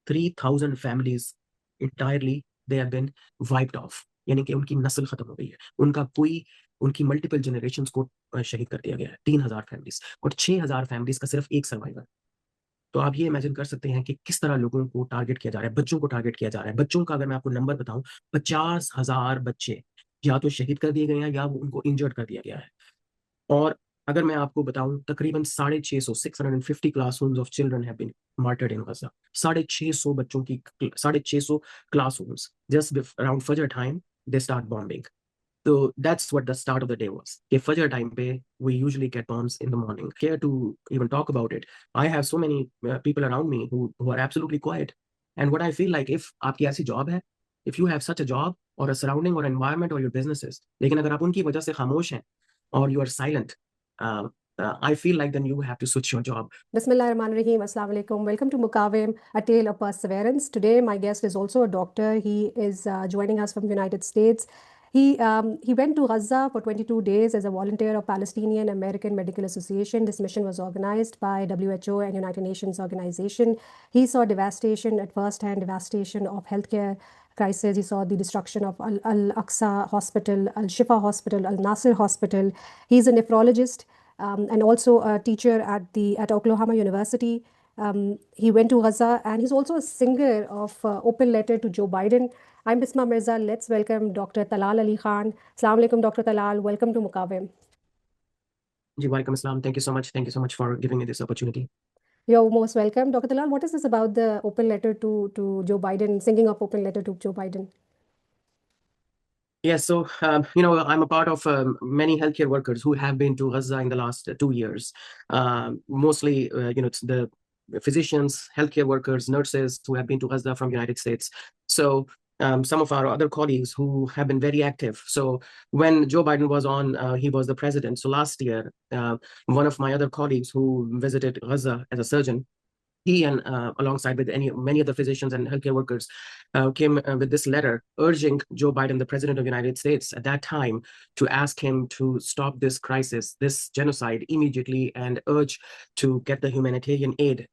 3,000 families entirely they have been wiped off. यानी कि उनकी नस्ल खत्म हो गई है, उनकी मल्टीपल जनरेशंस को शहीद कर दिया गया है। 3,000 फैमिलीज और 6,000 फैमिलीज का सिर्फ एक सर्वाइवर। तो आप ये इमेजिन कर सकते हैं कि किस तरह लोगों को टारगेट किया जा रहा है, बच्चों को टारगेट किया जा रहा है। बच्चों का अगर मैं आपको नंबर बताऊं, 50,000 बच्चे या तो शहीद कर दिए गए हैं या उनको इंजर्ड कर दिया गया है। और अगर मैं आपको बताऊं, तकरीबन 650 classrooms of children have been martyred in Gaza. 650 बच्चों की 650 क्लासरूम्स जस्ट अराउंड फजर time they start bombing. So that's what the start of the day was. If Fajr time pe, we usually get bombs in the morning. Care to even talk about it? I have so many people around me who are absolutely quiet. And what I feel like, if आपकी ऐसी job है, if you have such a job or a surrounding or environment or your businesses, लेकिन अगर आप उनकी वजह से खामोश हैं or you are silent, I feel like then you have to switch your job. Bismillahirrahmanirrahim. Assalamu alaikum. Welcome to Mukawim, a tale of perseverance. Today, my guest is also a doctor. He is joining us from the United States. He went to Gaza for 22 days as a volunteer of Palestinian American Medical Association. This mission was organized by WHO and United Nations Organization. He saw devastation, at first-hand devastation of healthcare crisis. He saw the destruction of Al-Aqsa Hospital, Al-Shifa Hospital, Al-Nasir Hospital. He's a nephrologist. And also a teacher at Oklahoma University. He went to Gaza, and he's also a singer of Open Letter to Joe Biden. I'm Bisma Mirza. Let's welcome Dr. Talal Ali Khan. Assalamu alaikum, Dr. Talal. Welcome to Mukawim. Ji, walaikum assalam. Thank you so much. Thank you so much for giving me this opportunity. You're most welcome. Dr. Talal, what is this about the Open Letter to Joe Biden, singing of Open Letter to Joe Biden? Yes, so, I'm a part of many healthcare workers who have been to Gaza in the last 2 years. Mostly, it's the physicians, healthcare workers, nurses who have been to Gaza from the United States. So some of our other colleagues who have been very active. So when Joe Biden was on, he was the president. So last year, one of my other colleagues who visited Gaza as a surgeon, he and alongside with many other physicians and healthcare workers came with this letter urging Joe Biden, the president of the United States at that time, to ask him to stop this crisis, this genocide immediately, and urge to get the humanitarian aid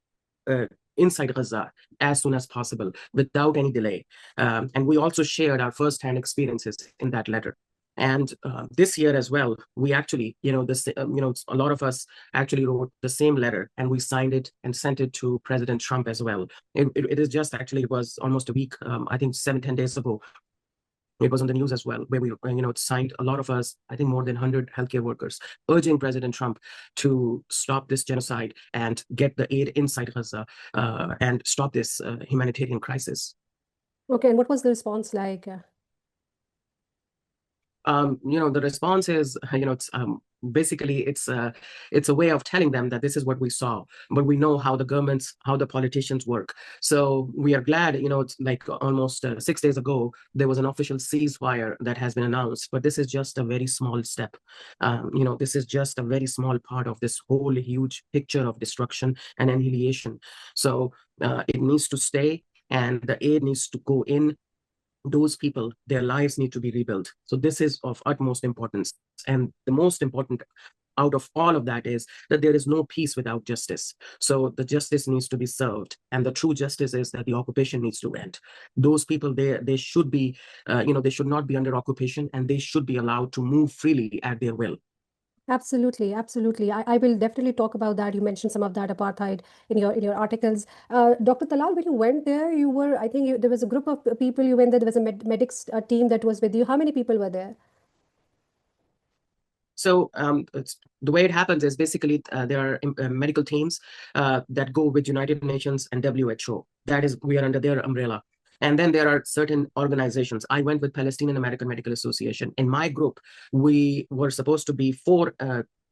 inside Gaza as soon as possible without any delay. And we also shared our first-hand experiences in that letter. And this year as well, we actually, a lot of us actually wrote the same letter, and we signed it and sent it to President Trump as well. It is just actually, it was almost a week, I think 7-10 days ago. It was on the news as well, where we, signed, a lot of us, I think more than 100 healthcare workers, urging President Trump to stop this genocide and get the aid inside Gaza and stop this humanitarian crisis. Okay, and what was the response like? The response is, it's basically it's a way of telling them that this is what we saw, but we know how the politicians work. So we are glad, it's like almost 6 days ago, there was an official ceasefire that has been announced, but this is just a very small step. This is just a very small part of this whole huge picture of destruction and annihilation. So it needs to stay, and the aid needs to go in. Those people, their lives need to be rebuilt. So this is of utmost importance. And the most important out of all of that is that there is no peace without justice. So the justice needs to be served. And the true justice is that the occupation needs to end. Those people, they should be, they should not be under occupation, and they should be allowed to move freely at their will. Absolutely, absolutely. I will definitely talk about that. You mentioned some of that apartheid in your articles. Dr. Talal, when you went there, I think there was a group of people you went there. There was a medics team that was with you. How many people were there? So the way it happens is basically there are medical teams that go with United Nations and WHO. That is, we are under their umbrella. And then there are certain organizations. I went with Palestinian American Medical Association. In my group, we were supposed to be 4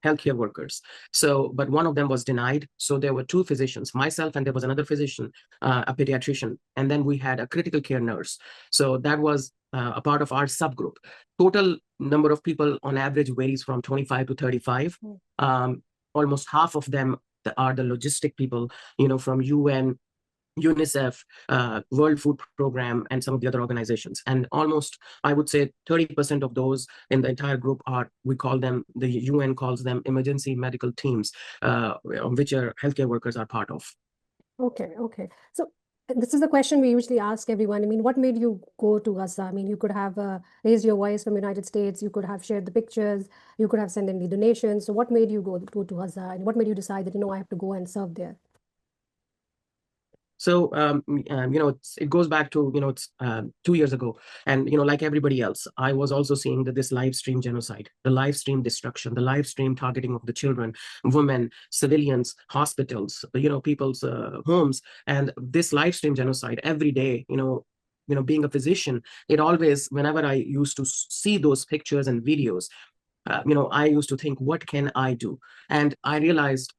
healthcare workers. So, but one of them was denied. So there were 2 physicians, myself, and there was another physician, a pediatrician. And then we had a critical care nurse. So that was a part of our subgroup. Total number of people on average varies from 25 to 35. Almost half of them are the logistic people, from UN, UNICEF, World Food Program, and some of the other organizations. And almost, I would say 30% of those in the entire group the UN calls them emergency medical teams, which our healthcare workers are part of. Okay. So This is the question we usually ask everyone. I mean, what made you go to Gaza? I mean, you could have raised your voice from United States. You could have shared the pictures. You could have sent in the donations. So what made you go to Gaza? And what made you decide that, I have to go and serve there? So, it goes back to, it's 2 years ago. And, like everybody else, I was also seeing that this live stream genocide, the live stream destruction, the live stream targeting of the children, women, civilians, hospitals, people's homes. And this live stream genocide every day, being a physician, it always, whenever I used to see those pictures and videos, I used to think, what can I do? And I realized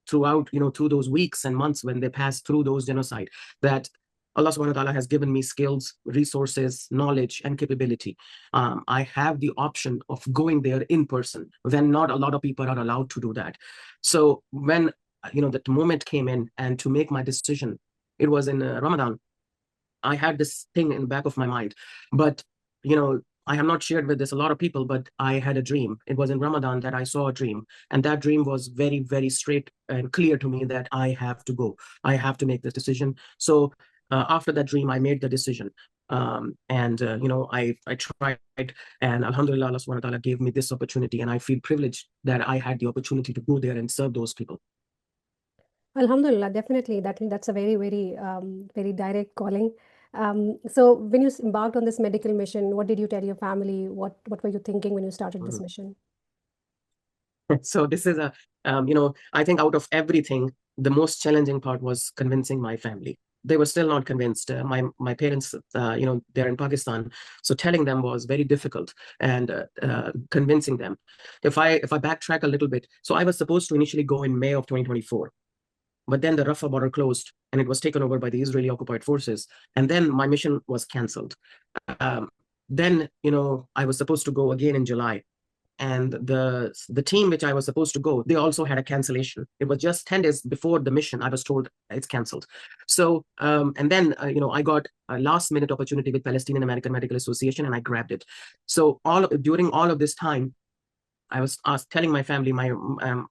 throughout, through those weeks and months when they passed through those genocide, that Allah subhanahu wa ta'ala has given me skills, resources, knowledge, and capability. I have the option of going there in person when not a lot of people are allowed to do that. So when, that moment came in and to make my decision, it was in Ramadan. I had this thing in the back of my mind, but, I have not shared with this a lot of people, but I had a dream. It was in Ramadan that I saw a dream. And that dream was very, very straight and clear to me that I have to go. I have to make this decision. So after that dream, I made the decision. I tried, and Alhamdulillah, Allah subhanahu wa ta'ala gave me this opportunity. And I feel privileged that I had the opportunity to go there and serve those people. Alhamdulillah, definitely. That's a very, very, very direct calling. So when you embarked on this medical mission, what did you tell your family? What were you thinking when you started this mission? So this is I think out of everything, the most challenging part was convincing my family. They were still not convinced. My parents, they're in Pakistan, so telling them was very difficult, and convincing them. If I backtrack a little bit, so I was supposed to initially go in May of 2024. But then the Rafah border closed and it was taken over by the Israeli occupied forces. And then my mission was canceled. Then, I was supposed to go again in July. And the team which I was supposed to go, they also had a cancellation. It was just 10 days before the mission, I was told it's canceled. So, and then, I got a last minute opportunity with Palestinian American Medical Association, and I grabbed it. So during all of this time, I was telling my family, my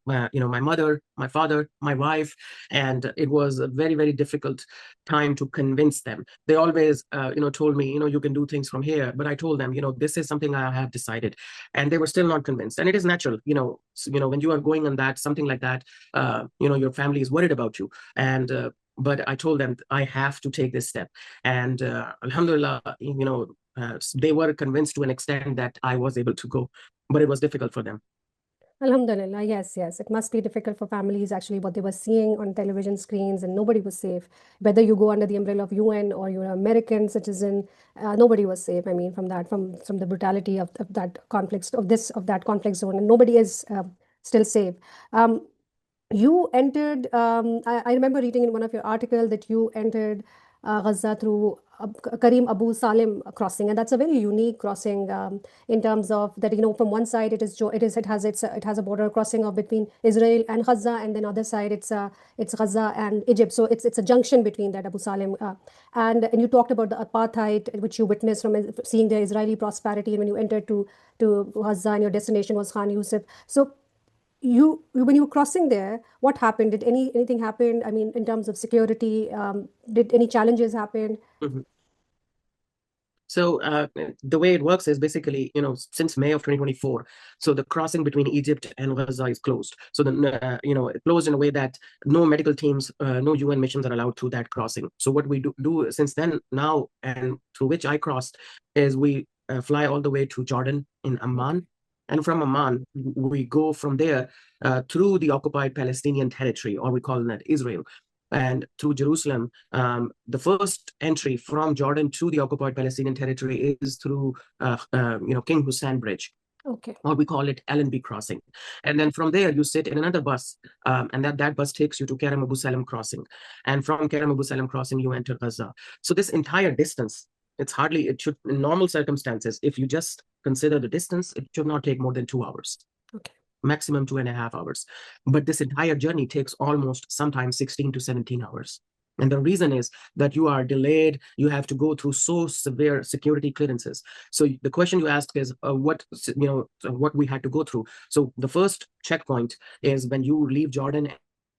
mother, my father, my wife, and it was a very, very difficult time to convince them. They always, told me, you can do things from here. But I told them, this is something I have decided, and they were still not convinced. And it is natural, when you are going on that, something like that, your family is worried about you. And but I told them I have to take this step, and Alhamdulillah, they were convinced to an extent that I was able to go, but it was difficult for them. Alhamdulillah, yes, yes. It must be difficult for families, actually, what they were seeing on television screens, and nobody was safe. Whether you go under the umbrella of UN or you're an American citizen, nobody was safe. I mean, from the brutality of that conflict, of that conflict zone, and nobody is still safe. You entered, I remember reading in one of your articles that you entered Gaza through Karim Abu Salim crossing, and that's a very unique crossing in terms of that, from one side it has a border crossing of between Israel and Gaza, and then other side it's Gaza and Egypt. So it's a junction between that Abu Salim, and you talked about the apartheid which you witnessed from seeing the Israeli prosperity, and when you entered to Gaza and your destination was Khan Yusuf. So when you were crossing there, what happened? Did anything happen? I mean, in terms of security, did any challenges happen? Mhm. So the way it works is basically, since May of 2024, so the crossing between Egypt and Gaza is closed. So it closed in a way that no medical teams, no UN missions are allowed through that crossing. So what we do since then, now, and through which I crossed, is we fly all the way to Jordan in Amman. And from Amman, we go from there through the occupied Palestinian territory, or we call that Israel, and through Jerusalem. The first entry from Jordan to the occupied Palestinian territory is through, King Hussein Bridge. Okay. Or we call it Allenby Crossing. And then from there, you sit in another bus, and that bus takes you to Karim Abu Salim Crossing. And from Karim Abu Salim Crossing, you enter Gaza. So this entire distance, it should, in normal circumstances, if you just consider the distance, it should not take more than 2 hours. Okay. Maximum 2.5 hours. But this entire journey takes almost sometimes 16 to 17 hours. And the reason is that you are delayed. You have to go through so severe security clearances. So the question you asked is what we had to go through. So the first checkpoint is when you leave Jordan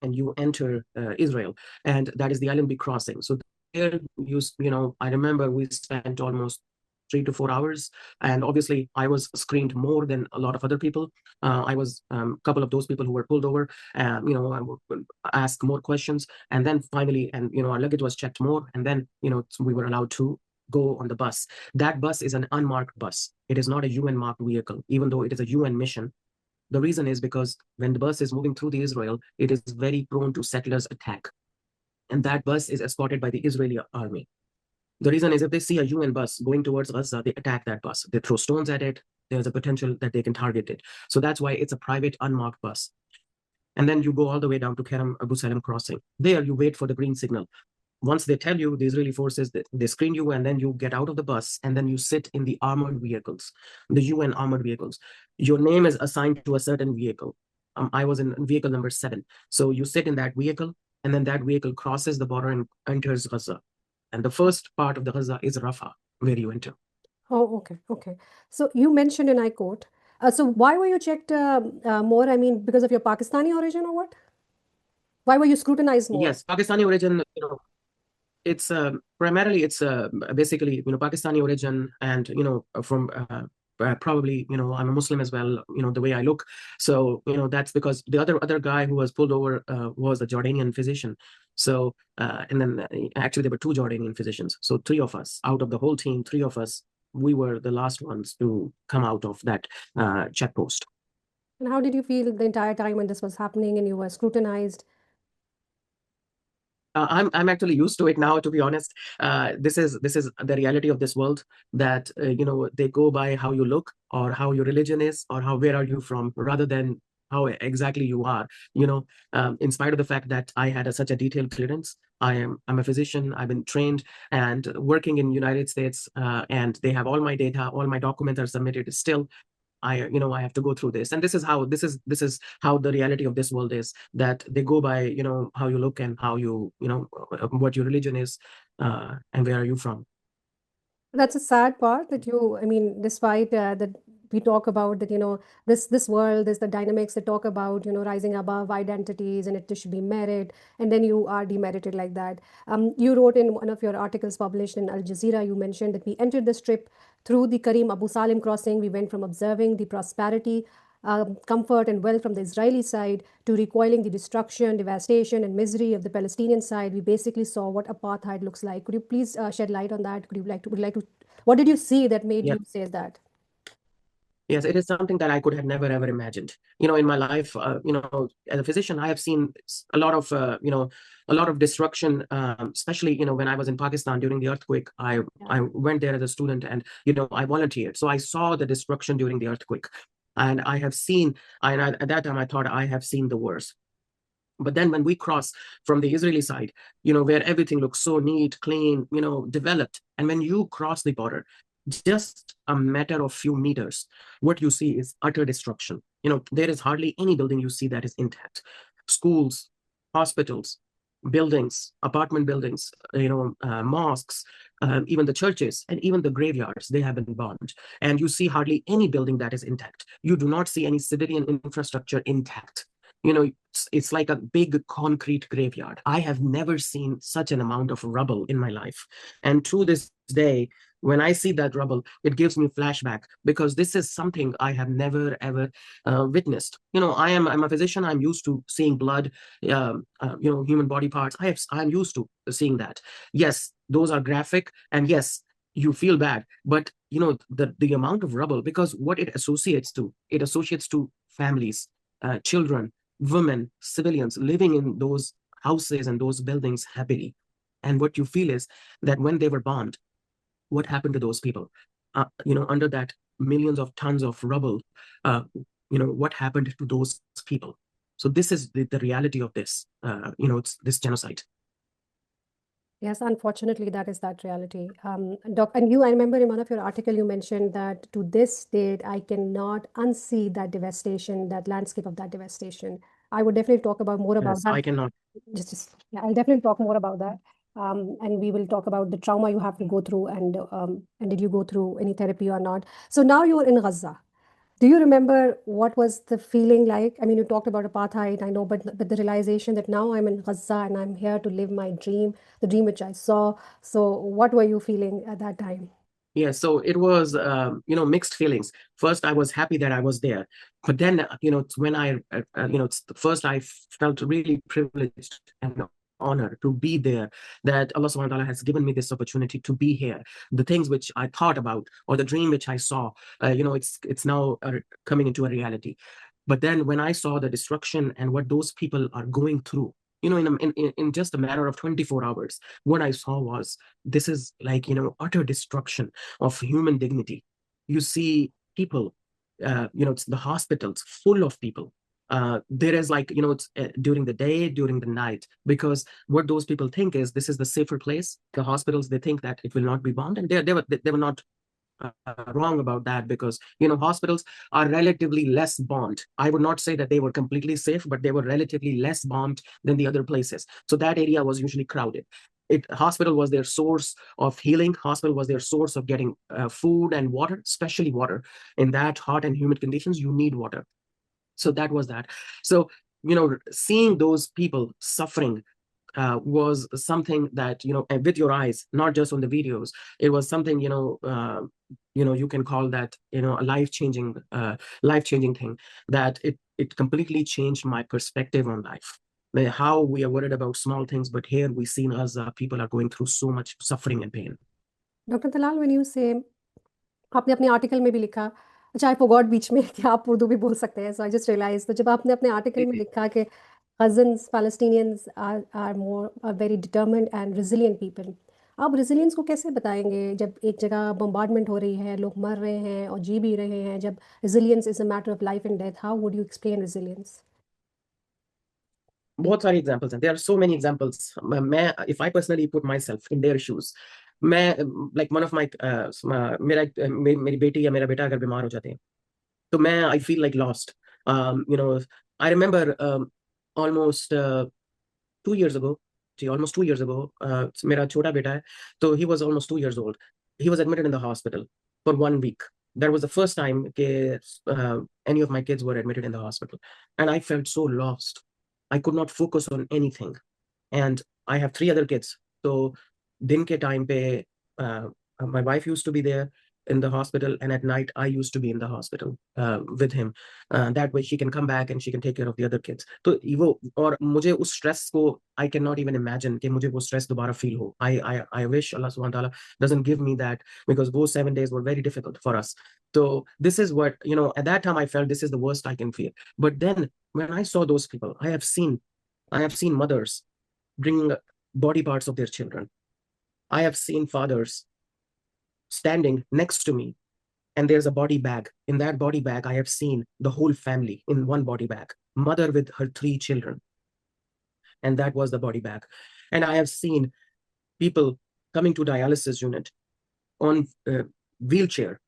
and you enter Israel, and that is the Allenby crossing. So I remember we spent almost 3 to 4 hours, and obviously I was screened more than a lot of other people. I was a couple of those people who were pulled over, I would ask more questions, and then finally, and our luggage was checked more, and then we were allowed to go on the bus. That bus is an unmarked bus. It is not a UN marked vehicle, even though it is a UN mission. The reason is because when the bus is moving through the Israel, it is very prone to settlers attack. And that bus is escorted by the Israeli army. The reason is if they see a UN bus going towards Gaza, they attack that bus. They throw stones at it. There's a potential that they can target it. So that's why it's a private, unmarked bus. And then you go all the way down to Kerem Abu Salem crossing. There you wait for the green signal. Once they tell you, the Israeli forces, they screen you, and then you get out of the bus, and then you sit in the armored vehicles, the UN armored vehicles. Your name is assigned to a certain vehicle. I was in vehicle number 7. So you sit in that vehicle, and then that vehicle crosses the border and enters Gaza. And the first part of the Gaza is Rafah, where you enter. Oh, okay, okay. So you mentioned, and I quote, so why were you checked more? I mean, because of your Pakistani origin or what? Why were you scrutinized more? Yes, Pakistani origin, it's primarily it's basically Pakistani origin, and from probably I'm a Muslim as well, the way I look. So that's because the other guy who was pulled over was a Jordanian physician. So and then actually there were 2 Jordanian physicians. So 3 of us out of the whole team, 3 of us, we were the last ones to come out of that check post. And how did you feel the entire time when this was happening and you were scrutinized? I'm actually used to it now, to be honest. This is the reality of this world, that they go by how you look, or how your religion is, or where are you from, rather than how exactly you are. In spite of the fact that I had such a detailed clearance, I'm a physician. I've been trained and working in United States, and they have all my data, all my documents are submitted. Still, I have to go through this, and this is how the reality of this world is, that they go by how you look, and how what your religion is, and where are you from. That's a sad part that I mean, despite that we talk about that, this world, there's the dynamics that talk about, rising above identities and it should be merit, and then you are demerited like that. You wrote in one of your articles published in Al Jazeera, you mentioned that we entered this trip through the Karim Abu Salim crossing. We went from observing the prosperity, comfort and wealth from the Israeli side to recoiling the destruction, devastation, and misery of the Palestinian side. We basically saw what apartheid looks like. Could you please shed light on that? Would you like to, what did you see that made Yeah. you say that? Yes, it is something that I could have never ever imagined. In my life, as a physician, I have seen a lot of, a lot of destruction. Especially, when I was in Pakistan during the earthquake, I went there as a student, and I volunteered. So I saw the destruction during the earthquake, and I have seen. At that time, I thought I have seen the worst. But then when we cross from the Israeli side, where everything looks so neat, clean, developed, and when you cross the border, just a matter of few meters, what you see is utter destruction. There is hardly any building you see that is intact. Schools, hospitals, buildings, apartment buildings, mosques, even the churches, and even the graveyards, they have been bombed. And you see hardly any building that is intact. You do not see any civilian infrastructure intact. It's like a big concrete graveyard. I have never seen such an amount of rubble in my life. And to this day, when I see that rubble, it gives me flashback, because this is something I have never ever witnessed. I'm a physician. I'm used to seeing blood, human body parts. I'm used to seeing that. Yes, those are graphic, and yes, you feel bad. But the amount of rubble, because what it associates to families, children, women, civilians living in those houses and those buildings happily. And what you feel is that when they were bombed, what happened to those people? Under that millions of tons of rubble, what happened to those people? So this is the reality of this, it's this genocide. Yes, unfortunately, that reality. Doc, and I remember in one of your article, you mentioned that to this date, I cannot unsee that devastation, that landscape of that devastation. I would definitely talk about more about Yes, that. I cannot. Yeah, I'll definitely talk more about that. And we will talk about the trauma you have to go through, and did you go through any therapy or not? So now you're in Gaza. Do you remember what was the feeling like? I mean, you talked about apartheid, I know, but the realization that now I'm in Gaza and I'm here to live my dream, the dream which I saw. So, what were you feeling at that time? Yeah, so it was, mixed feelings. First, I was happy that I was there, but then, it's when it's the first I felt really privileged and honored to be there, that Allah subhanahu wa ta'ala has given me this opportunity to be here. The things which I thought about or the dream which I saw, it's now coming into a reality. But then when I saw the destruction and what those people are going through, in just a matter of 24 hours, what I saw was, this is like, utter destruction of human dignity. You see people, it's the hospitals full of people. There is like, it's during the day, during the night, because what those people think is this is the safer place. The hospitals, they think that it will not be bombed, and they were not wrong about that, because hospitals are relatively less bombed. I would not say that they were completely safe, but they were relatively less bombed than the other places. So that area was usually crowded. Hospital was their source of healing. Hospital was their source of getting food and water, especially water. In that hot and humid conditions, you need water. So that was that. So seeing those people suffering was something that, and with your eyes, not just on the videos, it was something, you can call that, a life-changing thing, that it completely changed my perspective on life. How we are worried about small things, but here we see us, people are going through so much suffering and pain. Dr. Talal, when you say, आपने अपने article में भी लिखा, अच्छा I forgot बीच में कि आप उर्दू भी बोल सकते हैं, सो आई जस्ट रियलाइज, तो जब आपने अपने आर्टिकल में लिखा कि Gazans, Palestinians are very determined and resilient people. आप resilience को कैसे बताएंगे जब एक जगह bombardment हो रही है, लोग मर रहे हैं और जी भी रहे हैं, जब resilience is a matter of life and death? How would you explain resilience? बहुत सारी एग्जांपल्स हैं. There are so many examples. मैं if I personally put myself in their shoes, मैं like one of my मेरी बेटी या मेरा बेटा अगर बीमार हो जाते हैं, तो मैं I feel like lost. I remember almost 2 years ago. Almost 2 years ago, मेरा छोटा बेटा है, तो he was almost 2 years old. He was admitted in the hospital for 1 week. That was the first time any of my kids were admitted in the hospital, and I felt so lost. I could not focus on anything, and I have 3 other kids. So दिन के time पे my wife used to be there in the hospital, and at night I used to be in the hospital with him. That way she can come back and she can take care of the other kids. तो वो और मुझे उस stress को I cannot even imagine कि मुझे वो stress दोबारा feel हो. I wish Allah subhanahu wa ta'ala doesn't give me that, because those 7 days were very difficult for us. So this is what, at that time I felt this is the worst I can feel. But then when I saw those people, I have seen mothers bring body parts of their children. I have seen fathers standing next to me, and there's a body bag. In that body bag, I have seen the whole family in one body bag, mother with her 3 children. And that was the body bag. And I have seen people coming to dialysis unit on wheelchair.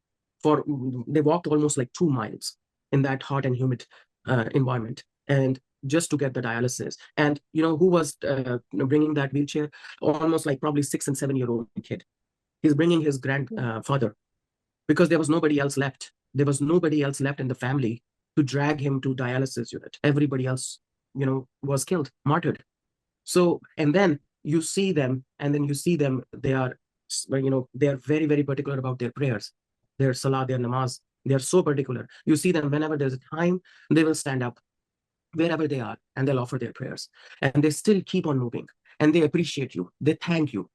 They walked almost like 2 miles in that hot and humid environment, and just to get the dialysis. And who was bringing that wheelchair? Almost like probably 6 and 7-year-old kid. He's bringing his grandfather, because there was nobody else left. There was nobody else left in the family to drag him to dialysis unit. Everybody else, was killed, martyred. So, and then you see them, they are very, very particular about their prayers, their salah, their namaz. They are so particular. You see them whenever there's a time, they will stand up wherever they are, and they'll offer their prayers. And they still keep on moving, and they appreciate you. They thank you.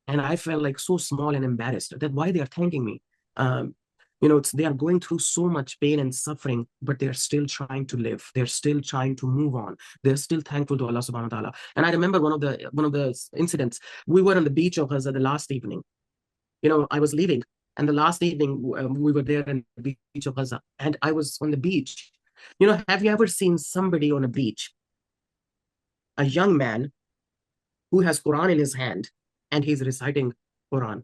And I felt like so small and embarrassed that why they are thanking me. They are going through so much pain and suffering, but they're still trying to live. They're still trying to move on. They're still thankful to Allah subhanahu wa ta'ala. And I remember one of the incidents. We were on the beach of Gaza the last evening. I was leaving, and the last evening we were there on the beach of Gaza, and I was on the beach. Have you ever seen somebody on a beach, a young man who has Quran in his hand, and he's reciting Quran?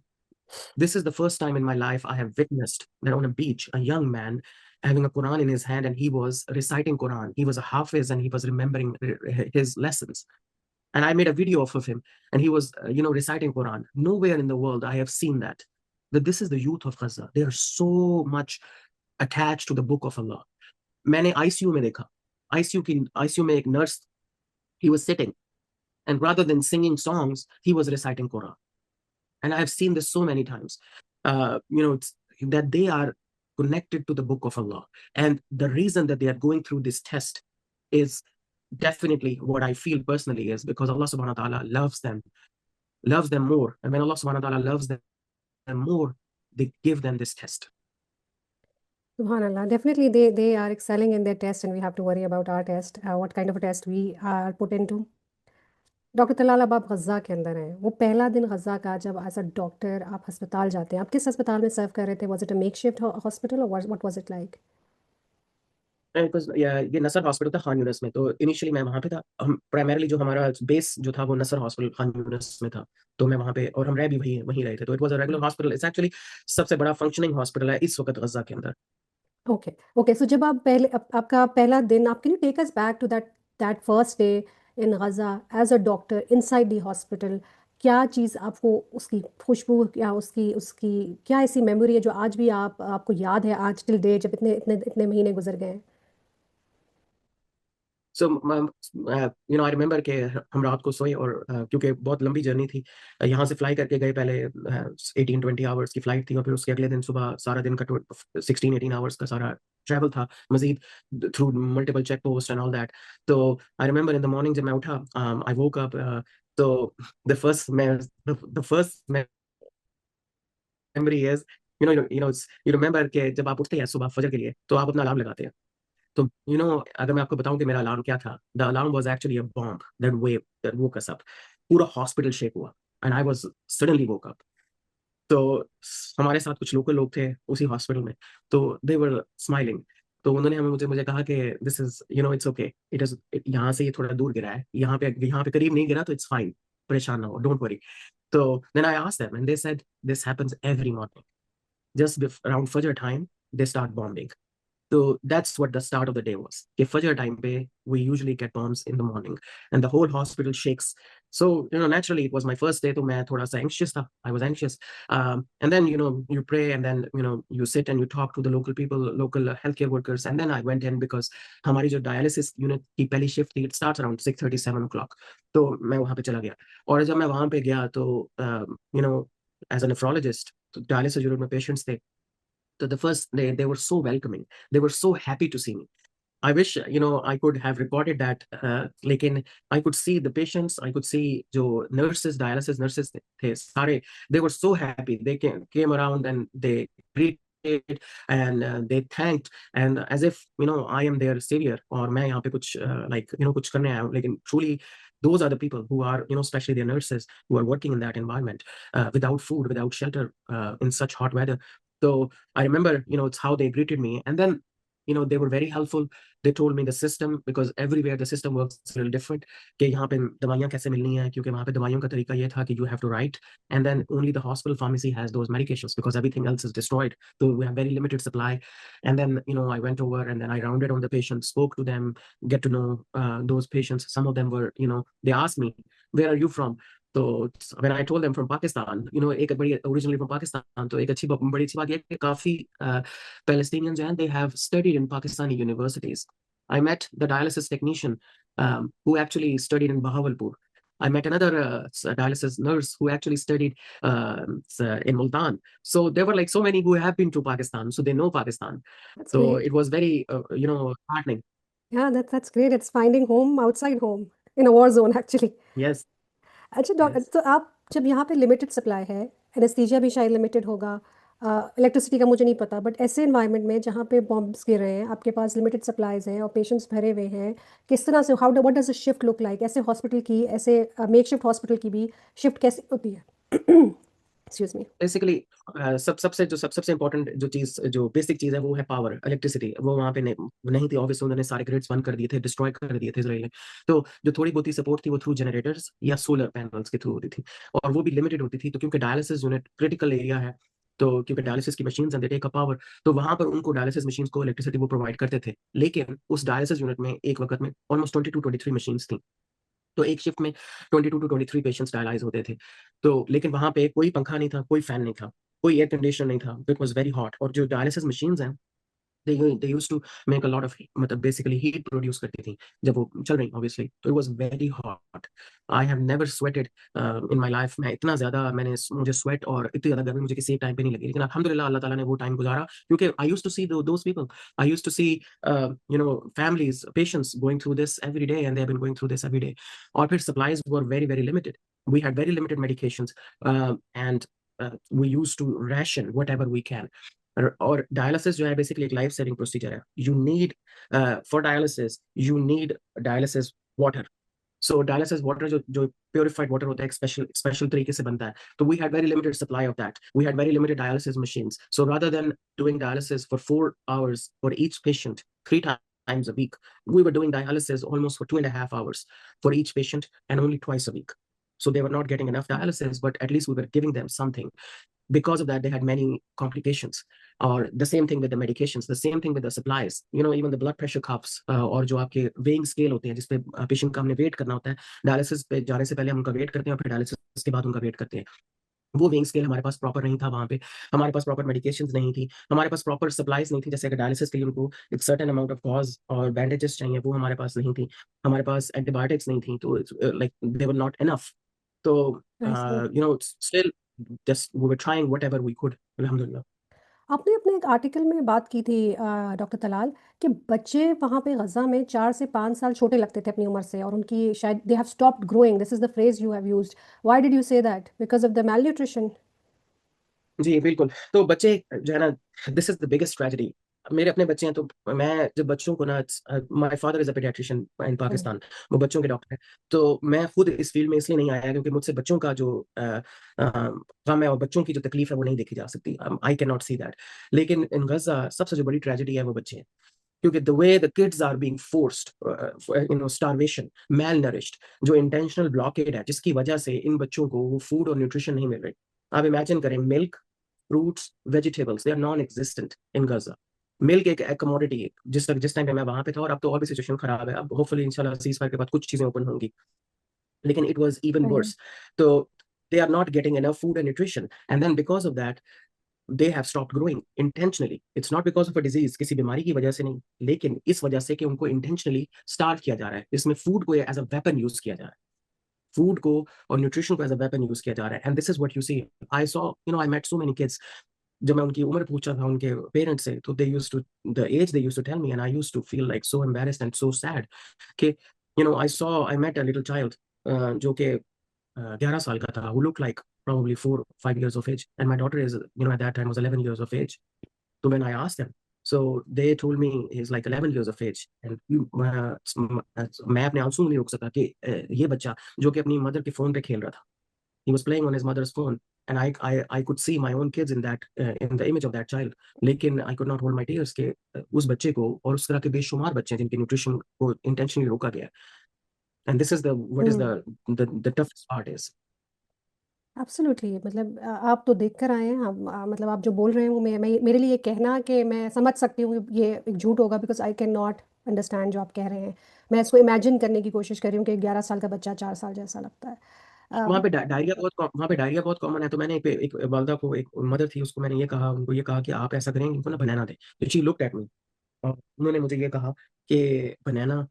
This is the first time in my life I have witnessed that on a beach, a young man having a Quran in his hand, and he was reciting Quran. He was a Hafiz, and he was remembering his lessons. And I made a video of him, and he was, reciting Quran. Nowhere in the world I have seen that this is the youth of Gaza. They are so much attached to the book of Allah. मैंने ICU में देखा, ICU में एक nurse, he was sitting, and rather than singing songs, he was reciting Quran. And I have seen this so many times. It's that they are connected to the book of Allah, and the reason that they are going through this test is definitely what I feel personally is because Allah subhanahu wa ta'ala loves them more, and when Allah subhanahu wa ta'ala loves them more, they give them this test. Subhanallah. Definitely, they are excelling in their test, and we have to worry about our test, what kind of a test we are put into. Doctor Talal, अब आप गज़ा के अंदर हैं। वो पहला दिन गज़ा का जब एज अ डॉक्टर आप अस्पताल जाते हैं, आप किस अस्पताल में सर्व कर रहे थे? Was it a makeshift hospital और व्हाट वाज इट लाइक? ये नसर हॉस्पिटल था खान यूनिस में, तो इनिशियली मैं वहाँ पे था। हम प्राइमरली जो हमारा बेस जो था वो नसर हॉस्पिटल खान यूनिस में था, तो मैं वहाँ पे, और हम रह भी वहीं रहे थे, तो it was a regular hospital. It's actually सबसे बड़ा फंक्शनिंग हॉस्पिटल है इस वक्त गज़ा के अंदर। ओके ओके, सो जब आप पहले आपका पहला दिन, आप can you take us back to that first day in Gaza as a doctor inside the hospital? क्या चीज़ आपको, उसकी खुशबू या उसकी उसकी क्या ऐसी मेमोरी है जो आज भी आपको याद है आज टिल डे, जब इतने इतने इतने महीने गुजर गए हैं? सो आई रिमेंबर कि हम रात को सोए, और क्योंकि बहुत लंबी जर्नी थी, यहाँ से फ्लाई करके गए पहले, 18-20 आवर्स की फ्लाइट थी, और फिर उसके अगले दिन सुबह सारा दिन का 16-18 आवर्स का सारा ट्रैवल था मजीद through multiple check post and all that. तो I remember in the morning जब मैं उठा, आई वोक अप, तो the first memory is, you remember कि जब आप उठते हैं सुबह फजर के लिए तो आप अपना अलार्म लगाते हैं। तो अगर मैं आपको बताऊं कि मेरा अलार्म क्या था, the alarm was actually a bomb that woke us up. पूरा हॉस्पिटल शेक हुआ, and I was suddenly woke up. तो हमारे साथ कुछ लोकल लोग थे उसी हॉस्पिटल में, तो दे वर स्माइलिंग। तो उन्होंने हमें मुझे कहा कि this is, it's okay, it is, यहाँ से ये थोड़ा दूर गिरा है, यहाँ पे करीब नहीं गिरा, तो इट्स फाइन, परेशान ना हो, डोंट वरी। तो then I asked them, and they said this happens every morning, just around Fajr time, they start bombing. So that's what the start of the day was. कि Fajr time पे we usually get bombs in the morning, and the whole hospital shakes. So naturally it was my first day, तो मैं थोड़ा सा anxious था. I was anxious, and then you pray, and then you sit and you talk to the local people, local healthcare workers, and then I went in because हमारी जो dialysis unit की पहली shift थी, it starts around 6:30-7 o'clock. तो मैं वहाँ पे चला गया, और जब मैं वहाँ पे गया तो as a nephrologist, तो dialysis unit में patients थे, so the first day they were so welcoming, they were so happy to see me. I wish I could have recorded that, लेकिन I could see the patients, I could see जो nurses, dialysis nurses थे सारे, they were so happy. They came around and they greeted, and they thanked, and as if I am their savior, और मैं यहाँ पे कुछ कुछ करने आया हूँ। लेकिन truly those are the people who are, especially the nurses who are working in that environment, without food, without shelter, in such hot weather. So I remember, it's how they greeted me. And then, they were very helpful. They told me the system, because everywhere the system works a little different. कि यहाँ पे दवाइयाँ कैसे मिलनी है, क्योंकि वहाँ पे दवाइयों का तरीका ये था कि you have to write, and then only the hospital pharmacy has those medications because everything else is destroyed. So we have very limited supply. And then, I went over and then I rounded on the patients, spoke to them, get to know those patients. Some of them were, they asked me, where are you from? तो when I told them from Pakistan, एक बड़ी originally from Pakistan, तो एक बड़ी अच्छी बात ये है कि काफी Palestinians हैं, they have studied in Pakistani universities. I met the dialysis technician who actually studied in Bahawalpur. I met another dialysis nurse who actually studied in Multan. So there were like so many who have been to Pakistan, so they know Pakistan. That's So great. it was very, heartening. Yeah, that's great. It's finding home outside home in a war zone actually. Yes, अच्छा yes. तो आप जब यहाँ पे limited supply है, anaesthesia भी शायद limited होगा, इलेक्ट्रिसिटी का मुझे नहीं पता, बट ऐसे इन्वायरमेंट में जहाँ पे बॉम्ब्स गिर रहे हैं, आपके पास लिमिटेड सप्लाईज हैं और पेशेंट्स भरे हुए हैं, किस तरह से what does a shift look like? ऐसे हॉस्पिटल की, ऐसे मेक शिफ्ट हॉस्पिटल की भी शिफ्ट कैसे होती है? Excuse me. बेसिकली सबसे इम्पोर्टेंट जो बेसिक चीज है वो है पावर, इलेक्ट्रिसिटी। वो वहाँ पे नहीं थी, ऑब्वियसली उन्होंने सारे ग्रिड्स बंद कर दिए थे, डिस्ट्रॉय कर दिए थे इजराइल ने। तो जो थोड़ी बहुत ही सपोर्ट थी वो थ्रू जनरेटर्स या सोलर पैनल्स के थ्रू होती थी, और वो भी लिमिटेड होती थी। तो क्योंकि डायलिसिस यूनिट क्रिटिकल एरिया है, तो क्योंकि डायलिसिस की machines and they take a power, तो वहां पर उनको डायलिसिस मशीन्स को इलेक्ट्रिसिटी वो प्रोवाइड करते थे। लेकिन उस डायलिसिस यूनिट में एक वक्त में ऑलमोस्ट 22-23 मशीन्स थी, तो एक शिफ्ट में 22-23 पेशेंट्स डायलाइज होते थे। तो लेकिन वहां पे कोई पंखा नहीं था, कोई फैन नहीं था, कोई एयर कंडीशनर नहीं था, इट वाज वेरी हॉट। और जो डायलिसिस मशीन्स हैं they used to make a lot of मतलब basically heat produce करती थी जब वो चल रही obviously, तो it was very hot. I have never sweated in my life. मैं इतना ज़्यादा मुझे sweat और इतनी ज़्यादा गर्मी मुझे किसी टाइम पे नहीं लगी, लेकिन अल्हम्दुलिल्लाह अल्लाह ताला ने वो टाइम गुजारा, क्योंकि I used to see those people. I used to see families, patients going through this every day, and they have been going through this every day. और फिर supplies were very very limited. We had very limited medications, and we used to ration whatever we can. और dialysis जो है basically एक life saving procedure है. You need for dialysis you need dialysis water. So dialysis water जो purified water होता है, एक special तरीके से बनता है. तो we had very limited supply of that. We had very limited dialysis machines. So rather than doing dialysis for 4 hours for each patient 3 times a week, we were doing dialysis almost for 2.5 hours for each patient, and only twice a week. So they were not getting enough dialysis, but at least we were giving them something. Because of that, they had many complications. Or the same thing with the medications, the same thing with the supplies. Even the blood pressure cuffs, और जो आपके weighing scale होते हैं जिसपे patient का हमने wait करना होता है. डायलिसिस पे जाने से पहले हम उनका वेट करते हैं और फिर डायलिसिस के बाद उनका वेट करते हैं. वो वेइंग स्केल हमारे पास प्रॉपर नहीं था वहाँ पे. हमारे पास प्रॉपर मेडिकेशंस नहीं थी. हमारे पास प्रॉपर सप्लाईज नहीं थी. जैसे अगर डायलिसिस के लिए उनको एक सर्टेन अमाउंट ऑफ गॉज और बैंडेजेस चाहिए, वो हमारे पास नहीं थी. हमारे पास एंटीबायोटिक्स नहीं थी. तो like they were not enough. तो I see. still just we were trying whatever we could. Alhamdulillah. आपने अपने एक आर्टिकल में बात की थी डॉक्टर तलाल कि बच्चे वहाँ पे गजा में 4 से 5 साल छोटे लगते थे अपनी उम्र से, और उनकी शायद they have stopped growing. This is the phrase you have used. Why did you say that? Because of the malnutrition? जी बिल्कुल. तो बच्चे जो है ना, this is the biggest tragedy. मेरे अपने बच्चे हैं, तो मैं जब बच्चों को ना, my father is a paediatrician in Pakistan. वो बच्चों के डॉक्टर है. तो मैं खुद इस फील्ड में इसलिए नहीं आया क्योंकि मुझसे बच्चों का जो गम है और बच्चों की जो तकलीफ है वो नहीं देखी जा सकती. आई कैन नॉट सी दैट. लेकिन इन गजा सबसे जो बड़ी ट्रेजेडी है वो बच्चे हैं, क्योंकि the way the kids are being forced, starvation, मैल जो इंटेंशनल ब्लॉकेड है, जिसकी वजह से इन बच्चों को वो फूड और न्यूट्रिशन नहीं मिल रही. आप इमेजिन करें, milk, fruits, vegetables, they are non existent in Gaza. Milk एक कमोडिटी है. जिस टाइम पे मैं वहां पे था, और अब तो और भी सिचुएशन खराब है. अब होपफुली इंशाल्लाह सीज़फायर के बाद कुछ चीजें ओपन होंगी, लेकिन इट वाज इवन सही. वर्स. तो they are not getting enough food and nutrition, and then because of that they have stopped growing intentionally. It's not because of a disease, किसी बीमारी की वजह से नहीं, लेकिन इस वजह से कि उनको intentionally starve किया जा रहा है. इसमें फूड को एज अ वेपन यूज किया जा रहा है. फूड को और न्यूट्रिशन को एज अ वेपन यूज किया जा रहा है. And this is what you see. I saw, I met so many kids. जब मैं उनकी उम्र पूछा था उनके पेरेंट्स से, तो they used to, the age they used to tell me, and I used to feel like so embarrassed and so sad कि I met a little child जो कि 11 साल का था, who looked like probably 4 or 5 years of age, and my daughter is, at that time was 11 years of age. So when I asked them, so they told me he's like 11 years of age, and मैं अपने आंसू नहीं रोक सका कि ये बच्चा जो कि अपनी मदर के फोन पे खेल रहा था, he was playing on his mother's phone, and I could see my own kids in that, in the image of that child. लेकिन I could not hold my tears कि उस बच्चे को और उस तरह के बेशुमार बच्चे हैं जिनके न्यूट्रिशन को intentionally रोका गया. And this is what is the toughest part is. Absolutely. मतलब आप तो देख कर आए हैं. मतलब आप जो बोल रहे हैं वो मेरे लिए कहना कि मैं समझ सकती हूँ ये एक झूठ होगा, because I can not understand जो आप कह रहे हैं. मैं इसको इमेजिन करने की कोशिश कर रही हूँ कि 11 साल का बच्चा 4 साल जैसा लगता है. वहाँ पे डायरिया बहुत कॉमन है. तो मैंने एक वालदा को, एक मदर थी, उसको मैंने उनको ये कहा कि आप ऐसा करें, इनको ना बनाना दें. तो शी लुक्ड एट मी, और उन्होंने मुझे ये कहा कि बनाना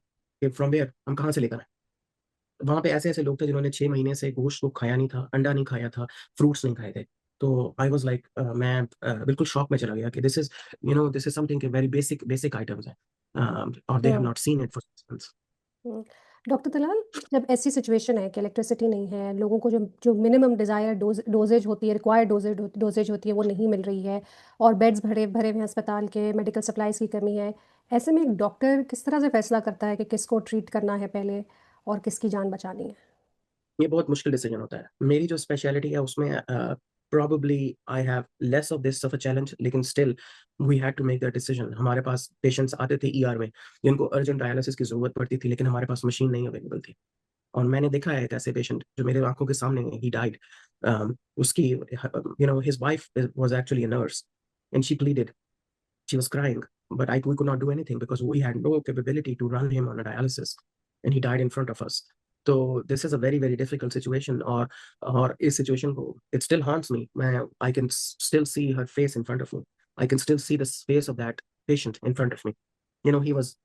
फ्रॉम वेयर, हम कहाँ से लेकर आए. वहाँ पे ऐसे ऐसे लोग थे जिन्होंने 6 महीने से गोश्त को खाया नहीं था, अंडा नहीं खाया था, फ्रूट्स नहीं खाए थे. तो आई वाज लाइक, मैं बिल्कुल शॉक में चला गया कि this is something, very basic items है, और they have not seen it for 6 months. Doctor Talal, जब ऐसी सिचुएशन है कि इलेक्ट्रिसिटी नहीं है, लोगों को जो जो मिनिमम डिज़ायर डोजेज होती है, रिक्वायर्ड डोजेज होती है, वो नहीं मिल रही है, और बेड्स भरे भरे हुए हैं अस्पताल के, मेडिकल सप्लाईज की कमी है, ऐसे में एक डॉक्टर किस तरह से फैसला करता है कि किसको ट्रीट करना है पहले और किसकी जान बचानी है? ये बहुत मुश्किल डिसीजन होता है. मेरी जो स्पेशलिटी है उसमें probably I have less of this of a challenge, लेकिन still we had to make that decision. हमारे पास पेशेंट्स आते थे ER में जिनको अर्जेंट डायलिसिस की जरूरत पड़ती थी, लेकिन हमारे पास मशीन नहीं अवेलेबल थी. और मैंने देखा है एक ऐसे पेशेंट जो मेरे आंखों के सामने ही डाइड. उसकी his wife was actually a nurse, and she pleaded, she was crying, but we could not do anything because we had no capability to run him on a dialysis, and he died in front of us. So this is a very very difficult situation. और इस situation को, it still haunts me. I can still see her face in front of me. I can still see the face of that patient in front of me. You know, he was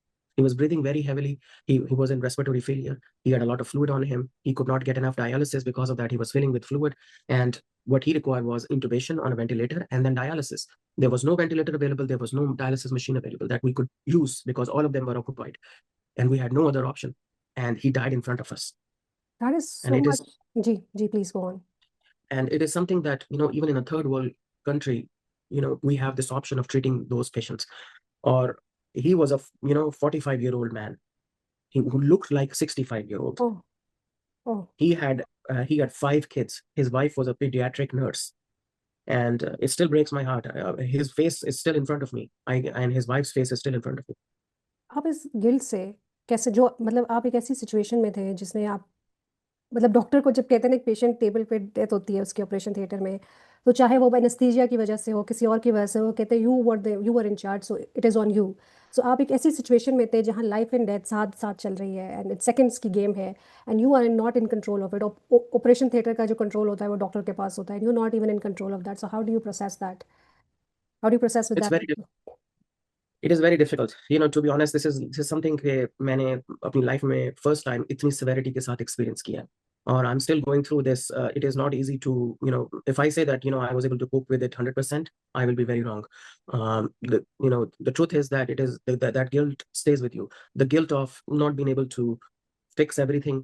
breathing very heavily. He was in respiratory failure. He had a lot of fluid on him. He could not get enough dialysis. Because of that, he was filling with fluid. And what he required was intubation on a ventilator and then dialysis. There was no ventilator available. There was no dialysis machine available that we could use because all of them were occupied. And we had no other option. And he died in front of us. That is And so it much. is Ji, please go on. and it is something that, you know, even in a third world country, you know, we have this option of treating those patients. Or he was a 45-year-old man who looked like 65-year-old. Oh, He had 5 kids. His wife was a pediatric nurse, and it still breaks my heart. His face is still in front of me. And his wife's face is still in front of me. आप इस guilt से कैसे, जो मतलब आप एक ऐसी situation में थे जिसमें आप, मतलब डॉक्टर को जब कहते हैं ना, एक पेशेंट टेबल पे डेथ होती है उसके ऑपरेशन थिएटर में, तो चाहे वो एनेस्थीसिया की वजह से हो, किसी और की वजह से हो, कहते हैं you were in charge, so it is on you. So आप एक ऐसी सिचुएशन में थे जहाँ लाइफ एंड डेथ साथ साथ चल रही है, एंड इट सेकंड्स की गेम है, and you are not in control of it. Operation theatre का जो कंट्रोल होता है वो डॉक्टर के पास होता है, you not even in control of that. So how do you process that? How do you process with It's that? very It is very difficult. You know, to be honest, this is something कि मैंने अपनी life में first time इतनी severity के साथ experience किया है. Or I'm still going through this. It is not easy to, you know, if I say that, you know, I was able to cope with it 100%, I will be very wrong. The truth is that it is that guilt stays with you. The guilt of not being able to fix everything,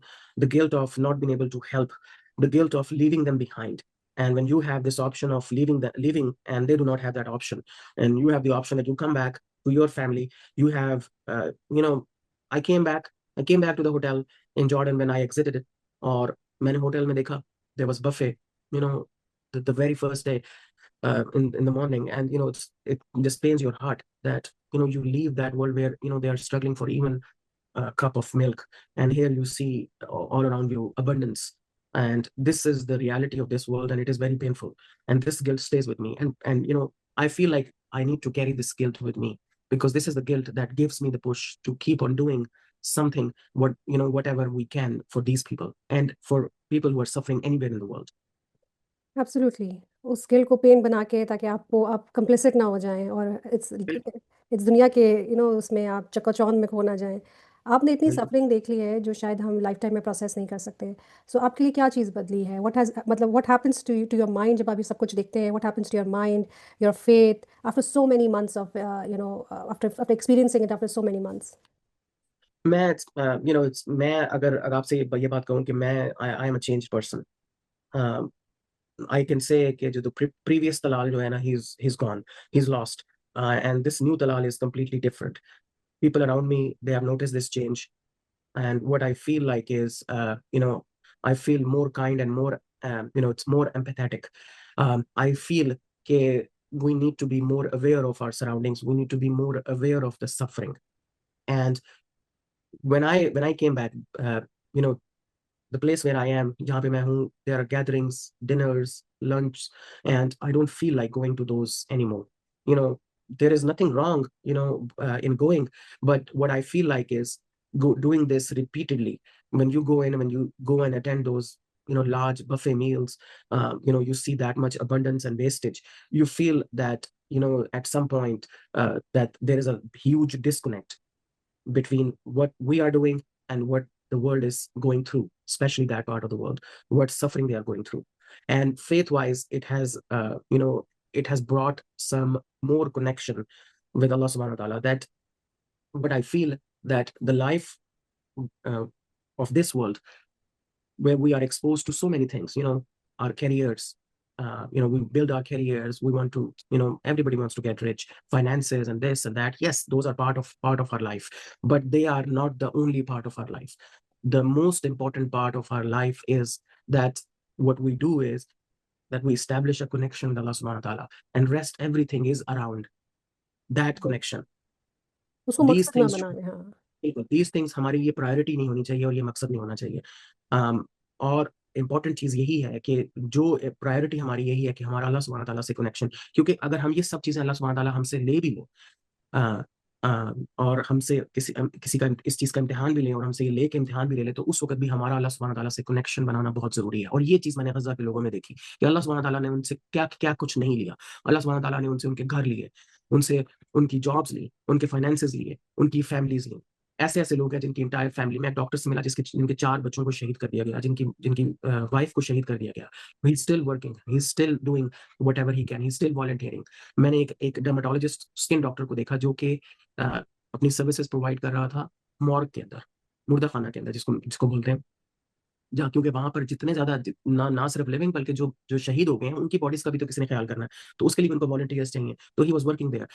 the guilt of not being able to help, the guilt of leaving them behind. And when you have this option of leaving, and they do not have that option, and you have the option that you come back to your family, you have, I came back to the hotel in Jordan when I exited it. Or मैंने hotel में देखा, there was buffet, you know, the very first day, in the morning. And you know, it just pains your heart that, you know, you leave that world where, you know, they are struggling for even a cup of milk, and here you see all around you abundance. And this is the reality of this world, and it is very painful. And this guilt stays with me. And you know, I feel like I need to carry this guilt with me, because this is the guilt that gives me the push to keep on doing something, whatever we can for these people and for people who are suffering anywhere in the world. Absolutely. उस skill को pen बना के, ताकि आप complicit ना हो जाएं, और इट्स दुनिया के उसमें आप चकाचौंध में खो ना जाएं. आपने इतनी बिल्कुल. सफरिंग देख ली है जो शायद हम लाइफ टाइम में प्रोसेस नहीं कर सकते. सो आपके लिए क्या चीज़ बदली है? What happens to your mind जब आप ये सब कुछ देखते हैं? What happens to your mind, your faith, after so many months of after experiencing it after so many months? मैं अगर आपसे ये बात कहूँ कि मैं I am a change person. I can say कि जो previous Talal जो है ना, he's gone, he's lost, and this new Talal is completely different. People around me, they have noticed this change, and what I feel like is, I feel more kind and more, it's more empathetic. I feel that we need to be more aware of our surroundings. We need to be more aware of the suffering. And when I came back, the place where I am, जहाँ पे मैं हूँ, there are gatherings, dinners, lunch, and I don't feel like going to those anymore. You know, there is nothing wrong, in going, but what I feel like is doing this repeatedly. When you go in and when you go and attend those, large buffet meals, you see that much abundance and wastage. You feel that, at some point, that there is a huge disconnect between what we are doing and what the world is going through, especially that part of the world, what suffering they are going through. And faith-wise, it has, it has brought some more connection with Allah subhanahu wa ta'ala. But I feel that the life of this world, where we are exposed to so many things, our careers, we build our careers, we want to, everybody wants to get rich, finances and this and that. Yes, those are part of our life, but they are not the only part of our life. The most important part of our life is that what we do is that we establish a connection with Allah subhanahu wa ta'ala, and rest everything is around that connection. उसको These मकसद ना things बनाने. हाँ. these things हमारी ये priority नहीं होनी चाहिए और ये मकसद नहीं होना चाहिए. और इम्पोर्टेंट चीज़ यही है कि जो प्रायोरिटी हमारी यही है कि हमारा अल्लाह सुब्हानहू तआला से कनेक्शन, क्योंकि अगर हम ये सब चीज़ें अल्लाह सुब्हानहू तआला हमसे ले भी लें, और हमसे किसी का इस चीज़ का इम्तिहान भी लें और हमसे ये लेके इम्तिहान भी ले लें, तो उस वक्त भी हमारा अल्लाह सुब्हानहू तआला से कनेक्शन बनाना बहुत ज़रूरी है. और ये चीज़ मैंने गज़ा के लोगों में देखी कि अल्लाह सुब्हानहू तआला ने उनसे क्या क्या कुछ नहीं लिया. अल्लाह सुब्हानहू तआला ने उनसे उनके घर लिए, उनसे उनकी जॉब्स ली, उनके फाइनेंसेस लिए, उनकी फैमिलीज ली। ऐसे ऐसे लोग हैं जिनकी इंटायर फैमिली, मैं डॉक्टर से मिला जिनके 4 बच्चों को शहीद कर दिया गया, जिनकी जिनकी वाइफ को शहीद कर दिया गया। He still working, he still doing what ever he can, he still volunteering. मैंने एक डर्माटोलॉजिस्ट स्किन डॉक्टर को देखा जो कि अपनी सर्विसेज प्रोवाइड कर रहा था मॉर्ग के अंदर, मुर्दा खाना के अंदर, जिसको जिसको बोलते हैं, जहाँ, क्योंकि वहां पर जितने ज्यादा ना सिर्फ लिविंग बल्कि जो जो शहीद हो गए हैं उनकी बॉडीज का भी तो किसी ने ख्याल करना है, तो उसके लिए भी उनको वॉलंटियर्स चाहिए। तो ही वाज वर्किंग देयर,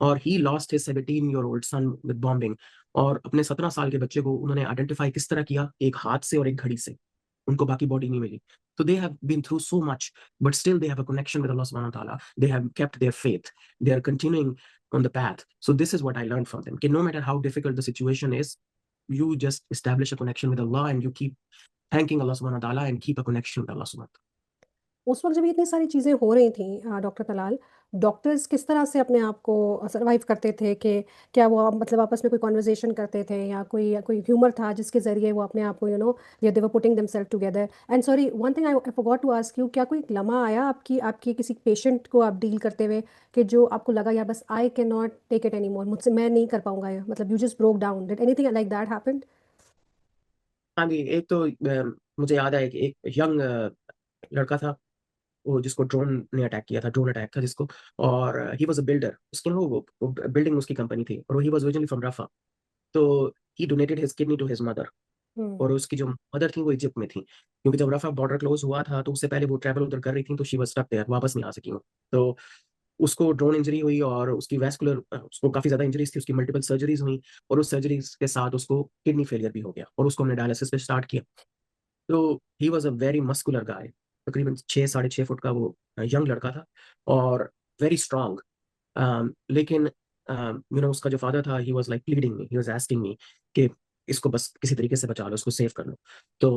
और he lost his 17-year-old sun with bombing. और अपने 17 साल के बच्चे को उन्होंने आइडेंटिफाई किस तरह किया, एक हाथ से और एक घड़ी से, उनको बाकी बॉडी नहीं मिली। तो they have been through so much, but still they have a connection with Allah सुब्हानहू व तआला, they have kept their faith, they are continuing on the path. So this is what I learned from them, कि no matter how difficult the situation is, you just establish a connection with Allah and you keep thanking Allah subhanahu wa ta'ala and keep a connection with Allah subhanahu wa ta'ala. उस वक्त जब ये इतनी सारी चीज़ें हो रही थी डॉक्टर तलाल, डॉक्टर्स किस तरह से अपने आप को सर्वाइव करते थे? कि क्या वो मतलब आपस में कोई कॉन्वर्जेशन करते थे, या कोई ह्यूमर था जिसके ज़रिए वो अपने आप को या they were putting themselves together? And sorry, one thing I forgot to ask you, क्या कोई एक लम्हा आया आपकी आपकी किसी पेशेंट को आप डील करते हुए कि जो आपको लगा यार बस I can not take it any more, मुझसे मैं नहीं कर पाऊंगा, या मतलब you just broke down? Did anything like that happened? हाँ जी, एक तो मुझे याद है एक यंग लड़का था, वो जिसको ड्रोन ने अटैक किया था, ड्रोन अटैक था जिसको, और ही वाज अ बिल्डर, उसकी वो बिल्डिंग उसकी कंपनी थी, और he was originally from Rafah. तो he donated his kidney to his mother, और उसकी जो मदर थी वो इजिप्ट में थी, क्योंकि जब रफा बॉर्डर क्लोज हुआ था तो उससे पहले वो ट्रैवल उधर कर रही थी, तो शी वाज स्टक देयर, वापस नहीं आ सकी वो। तो उसको ड्रोन इंजरी हुई, और उसकी वैस्कुलर, उसको काफी ज्यादा इंजरीज थी, उसकी मल्टीपल सर्जरीज हुई, और उस सर्जरीज के साथ उसको किडनी फेलियर भी हो गया, और उसको हमने डायलिसिस पे स्टार्ट किया। तो he was a very muscular guy, तकरीबन 6-6.5 फुट का वो यंग लड़का था, और वेरी स्ट्रांग। लेकिन उसका जो फादर था, he was like pleading me, he was asking me कि इसको बस किसी तरीके से बचा लो, इसको सेव कर लो। तो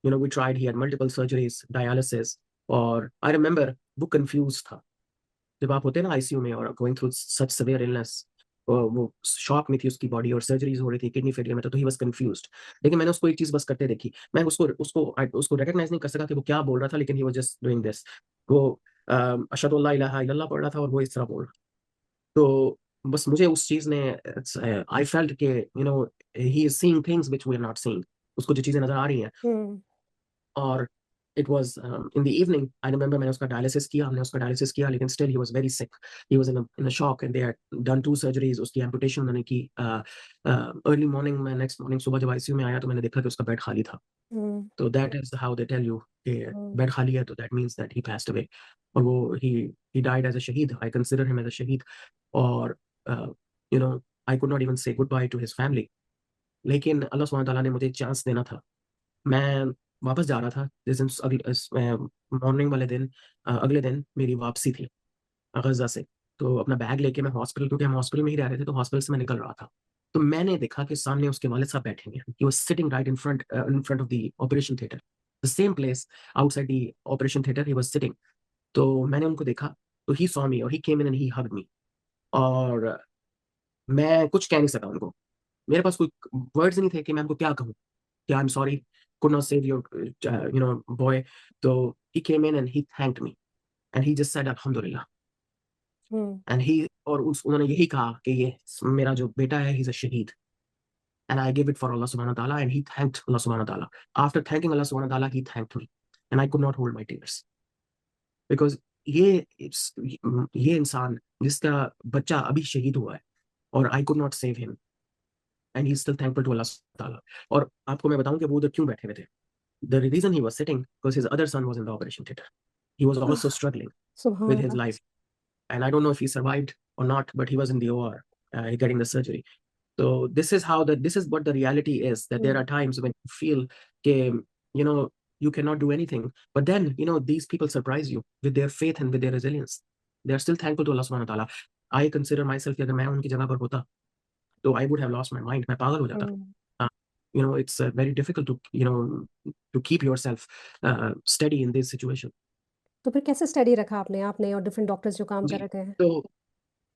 we tried, he had multiple surgeries, dialysis, और आई रिमेंबर वो कंफ्यूज था। जब आप होते हैं ना आईसीयू में और going through such severe illness, वो शॉक में थी उसकी बॉडी, और सर्जरीज हो रही थी, किडनी फेलियर में था, तो ही वाज कंफ्यूज्ड। लेकिन मैंने उसको एक चीज बस करते देखी, मैं उसको उसको उसको रिकॉग्नाइज नहीं कर सका कि वो क्या बोल रहा था, लेकिन he was just doing this. वो अशहदु अल्ला इलाहा इल्लल्लाह पढ़ रहा था, और वो इस तरह बोल रहा। तो बस मुझे उस चीज ने, आई फेल्ट के he is seeing things which we are not seeing, उसको जो चीजें नजर आ रही हैं। हम्म। और it was in the evening, I remember मैंने उसका डायलिसिस किया, हमने उसका डायलिसिस किया, लेकिन still he was very sick, he was in a shock, and they had done 2 surgeries, उसकी एम्पुटेशन उन्होंने की। अर्ली मॉर्निंग में, नेक्स्ट मॉर्निंग सुबह जब आईसीयू में आया तो मैंने देखा कि उसका बेड खाली था। हम्म। तो that is how they tell you कि हम्म। बेड खाली है तो that means that he passed away, और वो ही डाइड एज अ शहीद, I consider him as a शहीद। और you know I could not even say goodbye to his family, लेकिन अल्लाह सुब्हानहू व तआला ने मुझे एक चांस देना था। मैं वापस जा रहा था जिस दिन, अगले मॉर्निंग वाले दिन, अगले दिन मेरी वापसी थी गजा से। तो अपना बैग लेके मैं हॉस्पिटल, क्योंकि हम हॉस्पिटल में ही रह रहे थे, तो हॉस्पिटल से मैं निकल रहा था। तो मैंने देखा कि सामने उसके वालिद साहब बैठे हैं, he was sitting right in front of the operation theatre, the same place outside the operation theatre he was sitting. तो मैंने उनको देखा, तो ही सॉ मी और ही केम इन एंड ही हग्ड मी। और मैं कुछ कह नहीं सका उनको, मेरे पास कोई वर्ड्स नहीं थे कि मैं उनको क्या कहूँ, कि I am sorry, could not save your boy. So he came in and he thanked me and he just said alhamdulillah, hmm. and he, और उन्होंने यही कहा कि ये मेरा जो बेटा है, he's a shaheed, and I gave it for Allah subhanahu wa ta'ala, and he thanked Allah subhanahu wa ta'ala. After thanking Allah subhanahu wa ta'ala, he thanked me, and I could not hold my tears, because ये इंसान जिसका बच्चा अभी शहीद हुआ है, और I could not save him, and he's still thankful to Allah subhanahu wa ta'ala. और आपको मैं बताऊं कि वो उधर क्यों बैठे हुए थे। The reason he was sitting because his other son was in the operation theater. He was also struggling with सुभान his Allah. life, and I don't know if he survived or not, but he was in the OR, getting the surgery. So this is what the reality is, that there hmm. are times when you feel you know you cannot do anything, but then these people surprise you with their faith and with their resilience. They are still thankful to Allah subhanahu wa ta'ala. I consider myself कि अगर मैं उनकी जगह पर होता तो I would have lost my mind, मैं पागल हो जाता। हम्म। uh, it's very difficult to to keep yourself steady in this situation. तो फिर कैसे स्टडी रखा आपने आपने और डिफरेंट डॉक्टर्स जो काम कर जी, रहे थे? तो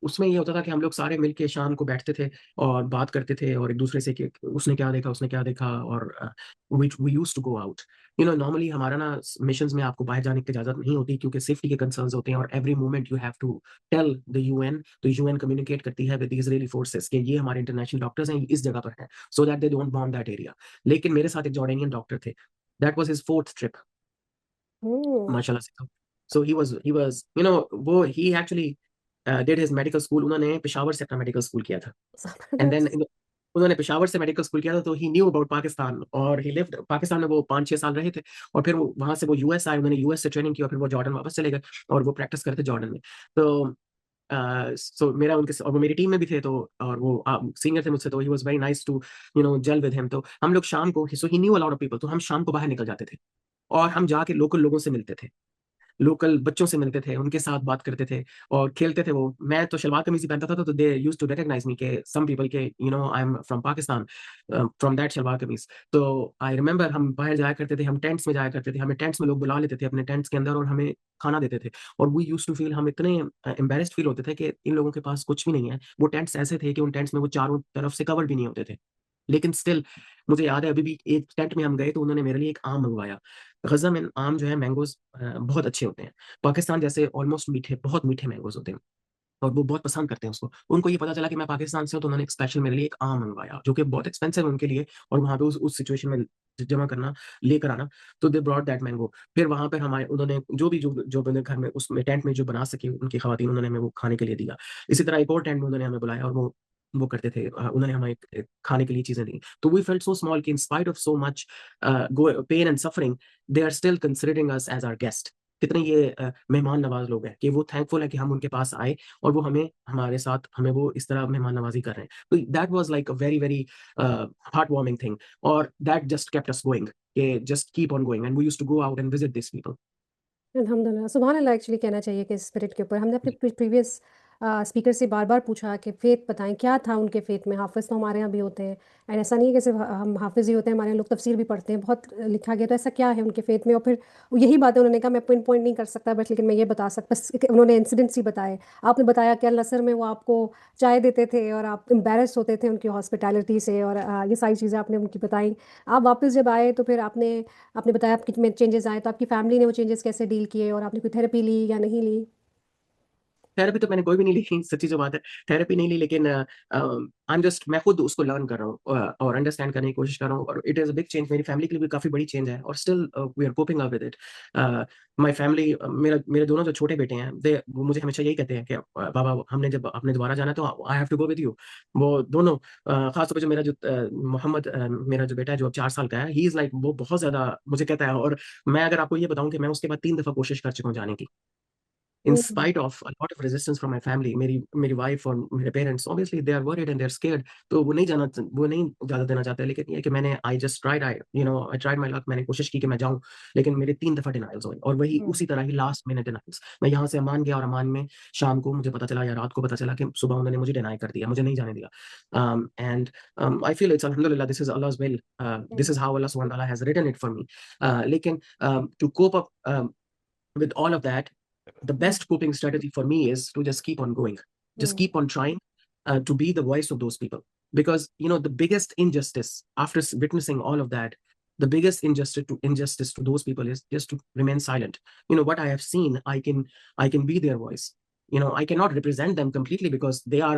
उसमें ये होता था कि हम लोग सारे मिलके शाम को बैठते थे और बात करते थे और एक दूसरे से कि उसने क्या देखा और we used to go out. Normally हमारा ना मिशंस में आपको बाहर जाने की इजाजत नहीं होती क्योंकि सेफ्टी के कंसर्न्स होते हैं और every moment you have to tell the UN. तो यूएन कम्युनिकेट करती है विद इजरायली फोर्सेस कि ये हमारे इंटरनेशनल डॉक्टर्स हैं, इस जगह पर हैं, so that they don't bomb that area. लेकिन मेरे साथ एक जॉर्डेनियन डॉक्टर थे, that was his fourth trip hmm. माशाल्लाह से। सो ही वाज वो he actually did his medical school, उन्होंने पेशावर से अपना मेडिकल स्कूल किया था। एंड देन That's- उन्होंने पेशावर से मेडिकल स्कूल किया था, तो ही न्यू अबाउट पाकिस्तान और ही लिव्ड पाकिस्तान में। वो 5-6 साल रहे थे और फिर वहां से वो यूएस आए, उन्होंने यूएस से ट्रेनिंग की और फिर वो जॉर्डन वापस चले गए और वो प्रैक्टिस करते जॉर्डन में। तो सो मेरा उनके और वो मेरी टीम में भी थे, तो और वो सीनियर थे मुझसे, तो he was very nice to gel with him. तो हम लोग शाम को, so he knew a lot of people, तो हम शाम को बाहर निकल जाते थे और हम जाके लोकल लोगों से मिलते थे, लोकल बच्चों से मिलते थे, उनके साथ बात करते थे और खेलते थे। वो मैं तो शलवार कमीज ही पहनता था, तो they used to recognize me के सम पीपल के I am from Pakistan from that shalwar kameez. तो आई रिमेंबर हम बाहर जाया करते थे, हम टेंट्स में जाया करते थे, हमें टेंट्स में लोग बुला लेते थे अपने टेंट्स के अंदर और हमें खाना देते थे। और वी यूज्ड टू फील, हम इतने एम्बेरेस्ड फील होते थे कि इन लोगों के पास कुछ भी नहीं है। वो टेंट्स ऐसे थे कि उन टेंट्स में वो चारों तरफ से कवर भी नहीं होते थे, लेकिन स्टिल मुझे याद है अभी भी, एक टेंट में हम गए तो उन्होंने मेरे लिए एक आम मंगवाया। गजा में आम जो है, मैंगोज बहुत अच्छे होते हैं, पाकिस्तान जैसे ऑलमोस्ट मीठे, बहुत मीठे मैंगोज होते हैं और वो बहुत पसंद करते हैं उसको। उनको ये पता चला कि मैं पाकिस्तान से हूँ, तो उन्होंने एक स्पेशल मेरे लिए एक आम मंगवाया जो कि बहुत एक्सपेंसिव है उनके लिए, और वहां पे उस सिचुएशन में जमा करना, लेकर आना। तो दे ब्रॉट दैट मैंगो। फिर वहां पर हमारे उन्होंने जो बंदे घर में उसमें टेंट में जो बना सके उनकी खवातीन, उन्होंने हमें वो खाने के लिए दिया। इसी तरह एक और टेंट में उन्होंने हमें बुलाया और वो करते थे, उन्होंने हमें खाने के लिए चीजें दी। तो वी फेल्ट सो स्मॉल कि in spite of so much pain and suffering, they are still considering us as our guest. कितने ये मेहमान नवाज लोग हैं कि वो थैंकफुल है कि हम उनके पास आए और वो हमारे साथ हमें वो इस तरह मेहमान नवाजी कर रहे हैं। तो that was like a very very heart warming thing, और that just kept us going, कि just keep on going and we used to go out and visit this people. अल्हम्दुलिल्लाह, सुभान अल्लाह एक्चुअली कहना चाहिए कि स्पिरिट के ऊपर हमने अपने प्रीवियस स्पीकर से बार बार पूछा कि फ़ेथ बताएं क्या था उनके फ़ेथ में। हाफ़िज़ तो हमारे यहाँ भी होते हैं, एंड ऐसा नहीं है कि सिर्फ हम हाफ़िज़ ही होते हैं, हमारे यहाँ लोग तफसीर भी पढ़ते हैं, बहुत लिखा गया। तो ऐसा क्या है उनके फ़ेथ में? और फिर यही बातें उन्होंने कहा, मैं पिन पॉइंट नहीं कर सकता बट लेकिन मैं ये बता सकता, बस उन्होंने इंसिडेंट्स ही बताए। आपने बताया कि अल नसर में वो आपको चाय देते थे और आप एम्बेरस होते थे उनकी हॉस्पिटैलिटी से, और ये सारी चीज़ें आपने उनकी बताई। आप वापस जब आए तो फिर आपने आपने बताया आपकी में चेंजेस आए, तो आपकी फैमिली ने वो चेंजेस कैसे डील किए, और आपने कोई थेरेपी ली या नहीं ली? थेरेपी तो मैंने कोई भी नहीं ली, सच्ची जो बात है, थेरेपी नहीं ली। लेकिन आई एम जस्ट, मैं खुद उसको लर्न कर रहा हूँ और अंडरस्टैंड करने की कोशिश कर रहा हूँ, और it is a big change. मेरी फैमिली के लिए भी काफी बड़ी चेंज है और still we are coping up with it. My family, मेरे दोनों जो छोटे बेटे हैं, वो मुझे हमेशा यही कहते हैं कि बाबा, हमने जब आपने दोबारा जाना है तो I have to go with you. वो दोनों, खासतौर पर जो मेरा जो मोहम्मद, मेरा जो बेटा है जो अब 4 साल का है, ही इज लाइक, वो बहुत ज्यादा मुझे कहता है। और मैं अगर आपको ये बताऊं कि मैं उसके बाद 3 दफा कोशिश कर चुका हूँ जाने की, in hmm. spite of a lot of resistance from my family। मेरी वाइफ और मेरे parents, obviously they are worried and they're scared। तो वो नहीं ज्यादा देना चाहते। लेकिन ये है कि मैंने I just tried, I tried my luck। मैंने कोशिश की कि मैं जाऊं, लेकिन मेरे 3 दफा डिनाइल्स हुए, और वही हम्म। उसी तरह ही लास्ट मिनट डिनाइल्स। मैं यहाँ से अमान गया और अमान में शाम को मुझे पता चला या रात को पता चला कि सुबह उन्होंने मुझे डिनाई कर दिया, मुझे नहीं जाने दिया। एंड आई फील इट्स अल्हम्दुलिल्लाह, this is Allah's will। This is how Allah सुब्हानहू व तआला has written it for me। लेकिन to cope up with all of that, the hmm. best coping strategy for me is to just keep on going, just hmm. keep on trying to be the voice of those people. Because the biggest injustice after witnessing all of that, the biggest injustice to those people is just to remain silent. What I have seen, I can be their voice. I cannot represent them completely because they are,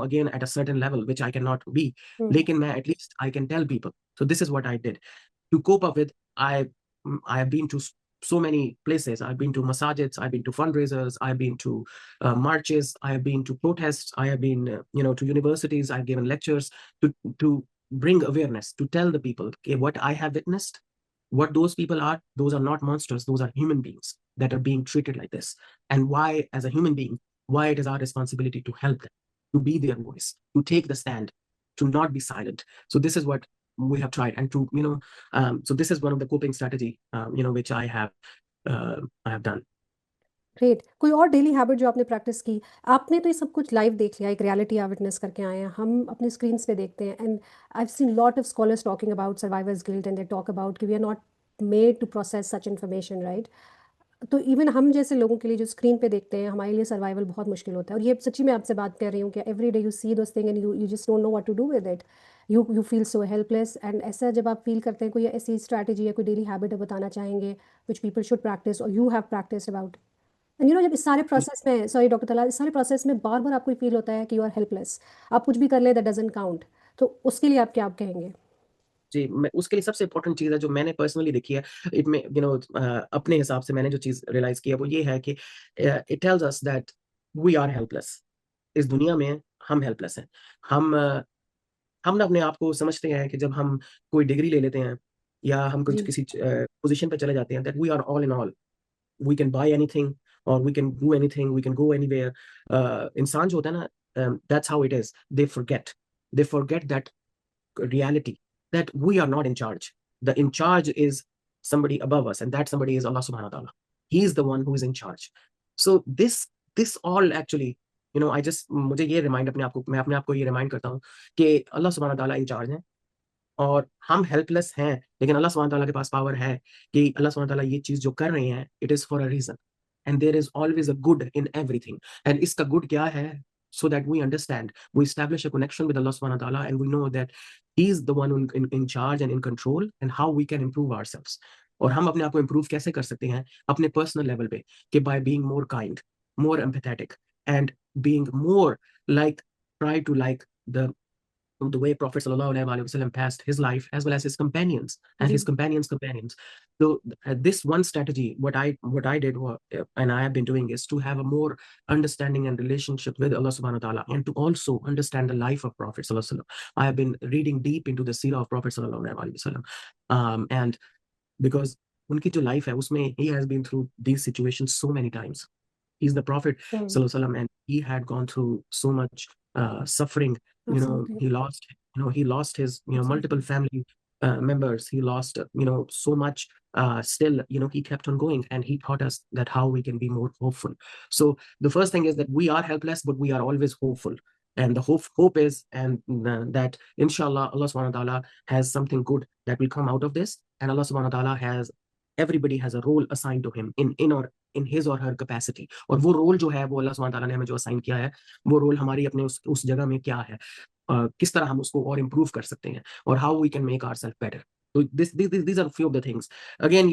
again, at a certain level which I cannot be. Hmm. Lekin at least I can tell people. So this is what I did to cope up with. I have been to so many places. I've been to masajids, I've been to fundraisers, I've been to marches, I have been to protests, I have been to universities, I've given lectures to bring awareness, to tell the people, okay, what I have witnessed, what those people are, those are not monsters, those are human beings that are being treated like this. And why, as a human being, why it is our responsibility to help them, to be their voice, to take the stand, to not be silent. So this is what we have tried, and to so this is one of the coping strategy which I have done. Great. कोई और daily habit जो आपने practice की? आपने तो ये सब कुछ लाइव देख लिया, एक रियलिटी आप विटनेस करके आए हैं, हम अपने स्क्रीन्स पे देखते हैं। And I have seen lot of scholars talking about survivors guilt, and they talk about कि we are not made to process such information, right? तो इवन हम जैसे लोगों के लिए जो स्क्रीन पे देखते हैं, हमारे लिए सर्वाइवल बहुत मुश्किल होता है। और ये सच्ची मैं आपसे बात कर रही हूँ कि every day you see those thing and you just don't know what to do with it. You feel so helpless. And ऐसा जब आप फील करते हैं, कोई ऐसी स्ट्रैटेजी या कोई डेली हैबिट बताना चाहेंगे विच पीपल शुड प्रैक्टिस और you have practice about. And जब इस सारे प्रोसेस में, सॉरी डॉक्टर तलाल, इस सारे प्रोसेस में बार बार आपको फील होता है कि यू आर हेल्पलेस, आप कुछ भी कर ले दैट डजंट काउंट, तो उसके लिए आप क्या आप कहेंगे? जी, मैं उसके लिए सबसे इम्पोर्टेंट चीज़ है जो मैंने पर्सनली देखी है, इट में अपने हिसाब से मैंने जो चीज़ रियलाइज़ की है वो ये है कि it tells us that we are helpless. इस दुनिया में हम हेल्पलेस हैं। हम हम ना अपने आप को समझते हैं कि जब हम कोई डिग्री ले लेते हैं या हम कुछ जी। किसी पोज़ीशन पे चले जाते हैं, that we are all in all. We can buy anything और we can do anything, we can go anywhere. इंसान जो होता है ना, that's how it is. They forget that reality that we are not in charge. The in charge is somebody above us, and that somebody is Allah subhanahu wa ta'ala. He is the one who is in charge. So this all actually, I just मुझे ये remind मैं अपने आप को ये remind करता हूँ कि अल्लाह सुब्हानहू व तआला इन चार्ज है और हम हेल्पलेस हैं, लेकिन अल्लाह सुब्हानहू व तआला के पास पावर है कि अल्लाह सुब्हानहू व तआला ये चीज जो कर रहे हैं, it is for a reason and there is always a good in everything. And इसका गुड क्या है? So that we understand, we establish a connection with Allah subhanahu wa ta'ala, and we know that He is the one in charge and in control, and how we can improve ourselves. और हम अपने आप को improve कैसे कर सकते हैं अपने personal level पे, कि by being more kind, more empathetic, and being more like, try to like the way Prophet sallallahu alaihi wasallam passed his life, as well as his companions and ji. his companions. So this one strategy, what I did and I have been doing, is to have a more understanding and relationship with Allah subhanahu wa ta'ala, and to also understand the life of Prophet sallallahu alaihi wasallam. I have been reading deep into the seerah of Prophet sallallahu alaihi wasallam, and because उनकी जो life है उसमें he has been through these situations so many times. He's the Prophet hmm. sallallahu alaihi wasallam, and he had gone through so much suffering. Absolutely. He lost his multiple absolutely. family members. He lost so much. Still, he kept on going, and he taught us that how we can be more hopeful. So the first thing is that we are helpless, but we are always hopeful. And the hope is, and that inshallah Allah subhanahu wa ta'ala has something good that will come out of this. And Allah subhanahu wa ta'ala has, everybody has a role assigned to him in his or her capacity. और वो role जो है वो अल्लाह सुब्हानहू व तआला ने हमें जो असाइन किया है, वो रोल हमारी अपने उस जगह में क्या है, किस तरह हम उसको और इम्प्रूव कर सकते हैं, और how we can make ourself better. So these are a few of the things. Again,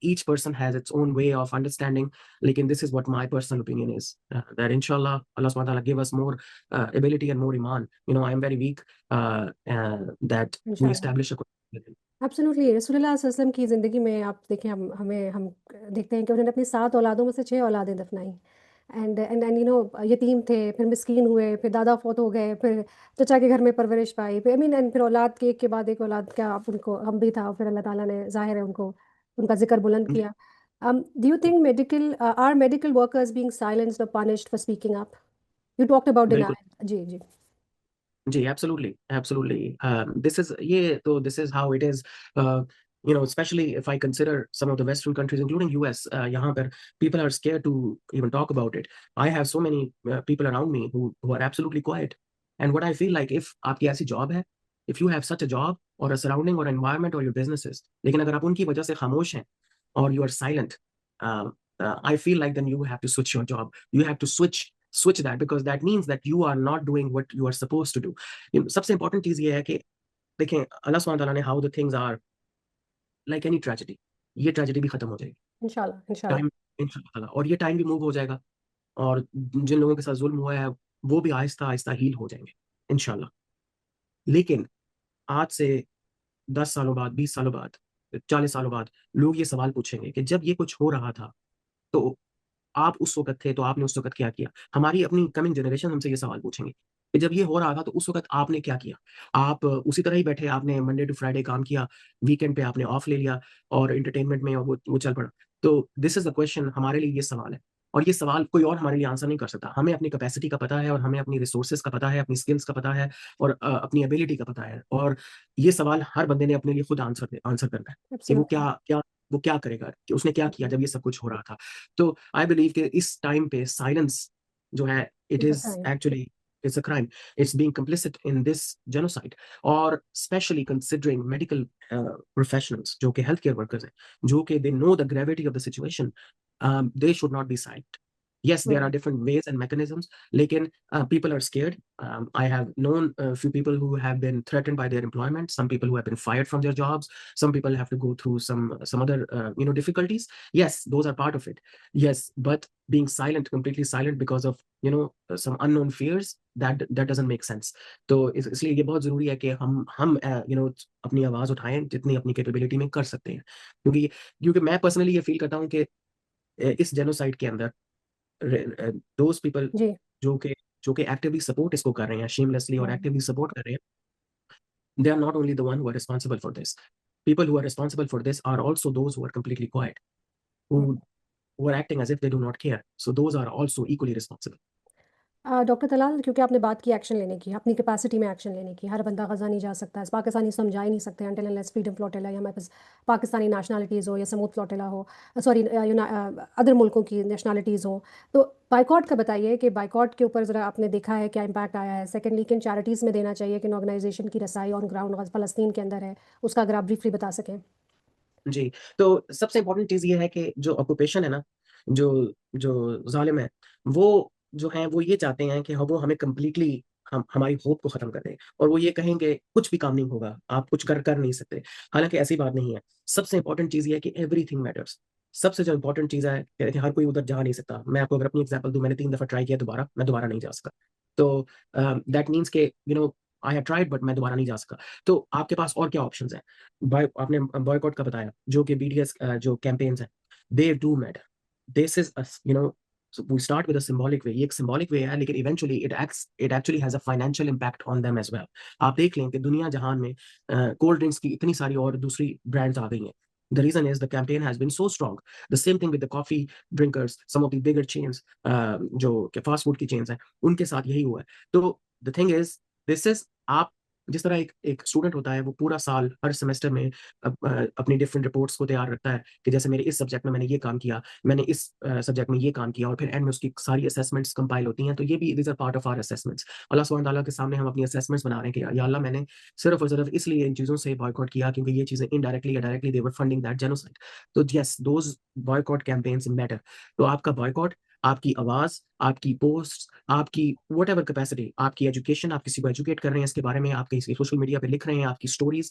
each person has its own way of understanding. Like, this is what my personal opinion is, that inshallah Allah subhanahu wa ta'ala give us more ability and more iman. I am very weak, that we इंशाल्लाह। establish a connection with him. Absolutely. रसूलुल्लाह सल्लल्लाहु अलैहि वसल्लम की ज़िंदगी में आप देखें, हम देखते हैं कि उन्होंने अपनी 7 औलादों में से 6 औलादें दफनाई। एंड यतीम थे, फिर मिस्कीन हुए, फिर दादा फौत हो गए, फिर चचा के घर में परवरिश पाई, फिर एंड फिर औलाद के एक के बाद एक औलाद का आप उनको हम भी था, फिर अल्लाह ताला ने ज़ाहिर है उनको उनका जिक्र बुलंद किया। Do you think medical workers being silenced और punished for speaking up? You talked about बिल्कुल. डिनायल। जी जी। जी, absolutely. This is how it is. Especially if I consider some of the Western countries, including US, यहाँ पर people are scared to even talk about it. I have so many people around me who are absolutely quiet. And what I feel like, if आपकी ऐसी job है, if you have such a job or a surrounding or environment or your businesses, लेकिन अगर आप उनकी वजह से खामोश हैं or you are silent, I feel like then you have to switch your job. You have to switch that, because that means that you are not doing what you are supposed to do. सबसे important चीज ये है कि देखें, अल्लाह सुब्हानहू व तआला ने, how the things are like any tragedy, ये ट्रेजेडी भी खत्म हो जाएगी इंशाल्लाह इंशाल्लाह। टाइम, इंशाल्लाह, और ये टाइम भी मूव हो जाएगा, और जिन लोगों के साथ जुल्म हुआ है वो भी आहिस्ता आहिस्ता हील हो जाएंगे इंशाल्लाह. लेकिन आज से 10 सालों बाद, 20 सालों बाद, 40 सालों बाद लोग ये सवाल पूछेंगे कि जब ये कुछ हो रहा था तो आप उस वक़्त थे, तो आपने उस वक़्त क्या किया? हमारी अपनी कमिंग जनरेशन हमसे ये सवाल पूछेंगे कि जब ये हो रहा था तो उस वक़्त आपने क्या किया? आप उसी तरह ही बैठे, आपने मंडे टू फ्राइडे काम किया, वीकेंड पे आपने ऑफ ले लिया और एंटरटेनमेंट में वो चल पड़ा. तो दिस इज़ द क्वेश्चन, हमारे लिए ये सवाल है, और ये सवाल कोई और हमारे लिए आंसर नहीं कर सकता. हमें अपनी कैपेसिटी का पता है, और हमें अपनी रिसोर्सेज़ का पता है, अपनी स्किल्स का पता है, और अपनी एबिलिटी का पता है, और ये सवाल हर बंदे ने अपने लिए खुद आंसर करना है कि एब्सोल्युटली। वो क्या करेगा, कि उसने क्या किया जब ये सब कुछ हो रहा था. तो आई बिलीव कि इस टाइम पे साइलेंस जो है, it it's a is sine. Actually it's a crime. It's being complicit in this genocide. Or especially considering medical professionals, जो कि healthcare workers हैं, जो कि they know the gravity of the situation, they should not be silent. Yes, there are different ways and mechanisms, लेकिन people are scared. I have known a few people who have been threatened by their employment, some people who have been fired from their jobs, some people have to go through some other difficulties. Yes, those are part of it. Yes, but being silent, completely silent because of some unknown fears, that doesn't make sense. तो इसलिए ये बहुत जरूरी है कि हम अपनी आवाज उठाएं जितनी अपनी कैपेबिलिटी में कर सकते हैं, क्योंकि मैं पर्सनली ये फील करता हूँ कि इस जेनोसाइड के अंदर दोज पीपल जी जो कि एक्टिवली सपोर्ट इसको कर रहे हैं, शेमलेसली और एक्टिवली सपोर्ट कर रहे हैं, they are not only the one who are responsible for this. People who are responsible for this are also those who are completely quiet, who are acting as if they do not care. So those are also equally responsible. Doctor Talal, क्योंकि आपने बात की action लेने की, अपनी capacity में action लेने की, हर बंदा गजा नहीं जा सकता, पाकिस्तानी समझा ही नहीं सकते अनटिल अनलेस फ्रीडम फ्लोटिला या हमारे पास पाकिस्तानी नेशनलिटीज़ हो या समूथ फ्लोटिला हो, सॉरी अदर मुल्कों की नेशनलिटीज़ हो. तो बाइकॉट का बताइए कि बाइकॉट के ऊपर ज़रा आपने देखा है क्या इम्पैक्ट आया है. सेकेंडली, किन चैरिटीज़ में देना चाहिए, किन ऑर्गेनाइजेशन की रसाई ऑन ग्राउंड फ़लस्तीन के अंदर है, उसका अगर आप ब्रीफली बता सकें. जी, तो सबसे इम्पोर्टेंट चीज ये है कि जो ऑक्यूपेशन है ना, जो जो जालिम है, वो जो है वो ये चाहते हैं कि वो हमें कंप्लीटली हमारी होप को खत्म कर दें, और वो ये कहेंगे कुछ भी काम नहीं होगा, आप कुछ कर नहीं सकते. हालांकि ऐसी बात नहीं है. सबसे इंपॉर्टेंट चीज ये है कि एवरीथिंग मैटर्स. सबसे जो इंपॉर्टेंट चीज है कि हर कोई उधर जा नहीं सकता. मैं आपको अगर अपनी एग्जांपल दूं, मैंने 3 दफा ट्राई किया, मैं दोबारा नहीं जा सका. तो दैट मीन्स के आई हैव ट्राइड बट मैं दोबारा नहीं जा सका. तो आपके पास और क्या ऑप्शंस हैं? आपने बॉयकॉट का बताया, जो कि बीडीएस जो कैंपेन्स हैं, they do matter. This is so we start with a symbolic way. ये एक symbolic way है, लेकिन eventually it actually has a financial impact on them as well. आप देख लें कि दुनिया जहान में कोल्ड ड्रिंक्स की इतनी सारी और दूसरी ब्रांड्स आ गई हैं. The reason is the campaign has been so strong. The same thing with the coffee drinkers, some of the bigger chains, जो फास्ट फूड की चेन्स हैं, उनके साथ यही हुआ है. तो the thing is, this is आप जिस तरह एक स्टूडेंट होता है, वो पूरा साल हर सेमेस्टर में अपनी डिफरेंट रिपोर्ट्स को तैयार रखता है कि जैसे मेरे इस सब्जेक्ट में मैंने ये काम किया, मैंने इस सब्जेक्ट में ये काम किया, और फिर एंड में उसकी सारी असेसमेंट्स कंपाइल होती हैं. तो ये भी, these are part of our assessments. Allah सुब्हान ताला के सामने हम अपनी असेसमेंट्स बना रहे हैं कि या अल्लाह, मैंने सिर्फ और सिर्फ इसलिए इन चीज़ों से बॉयकॉट किया क्योंकि ये चीज़ें इनडायरेक्टली या directly they were funding that genocide. तो yes, those boycott campaigns matter. तो आपका बॉयकॉट, आपकी आवाज, आपकी पोस्ट, आपकी वट एवर कैपेसिटी, आपकी एजुकेशन, आप किसी को एजुकेट कर रहे हैं इसके बारे में, आप कहीं सोशल मीडिया पे लिख रहे हैं आपकी स्टोरीज,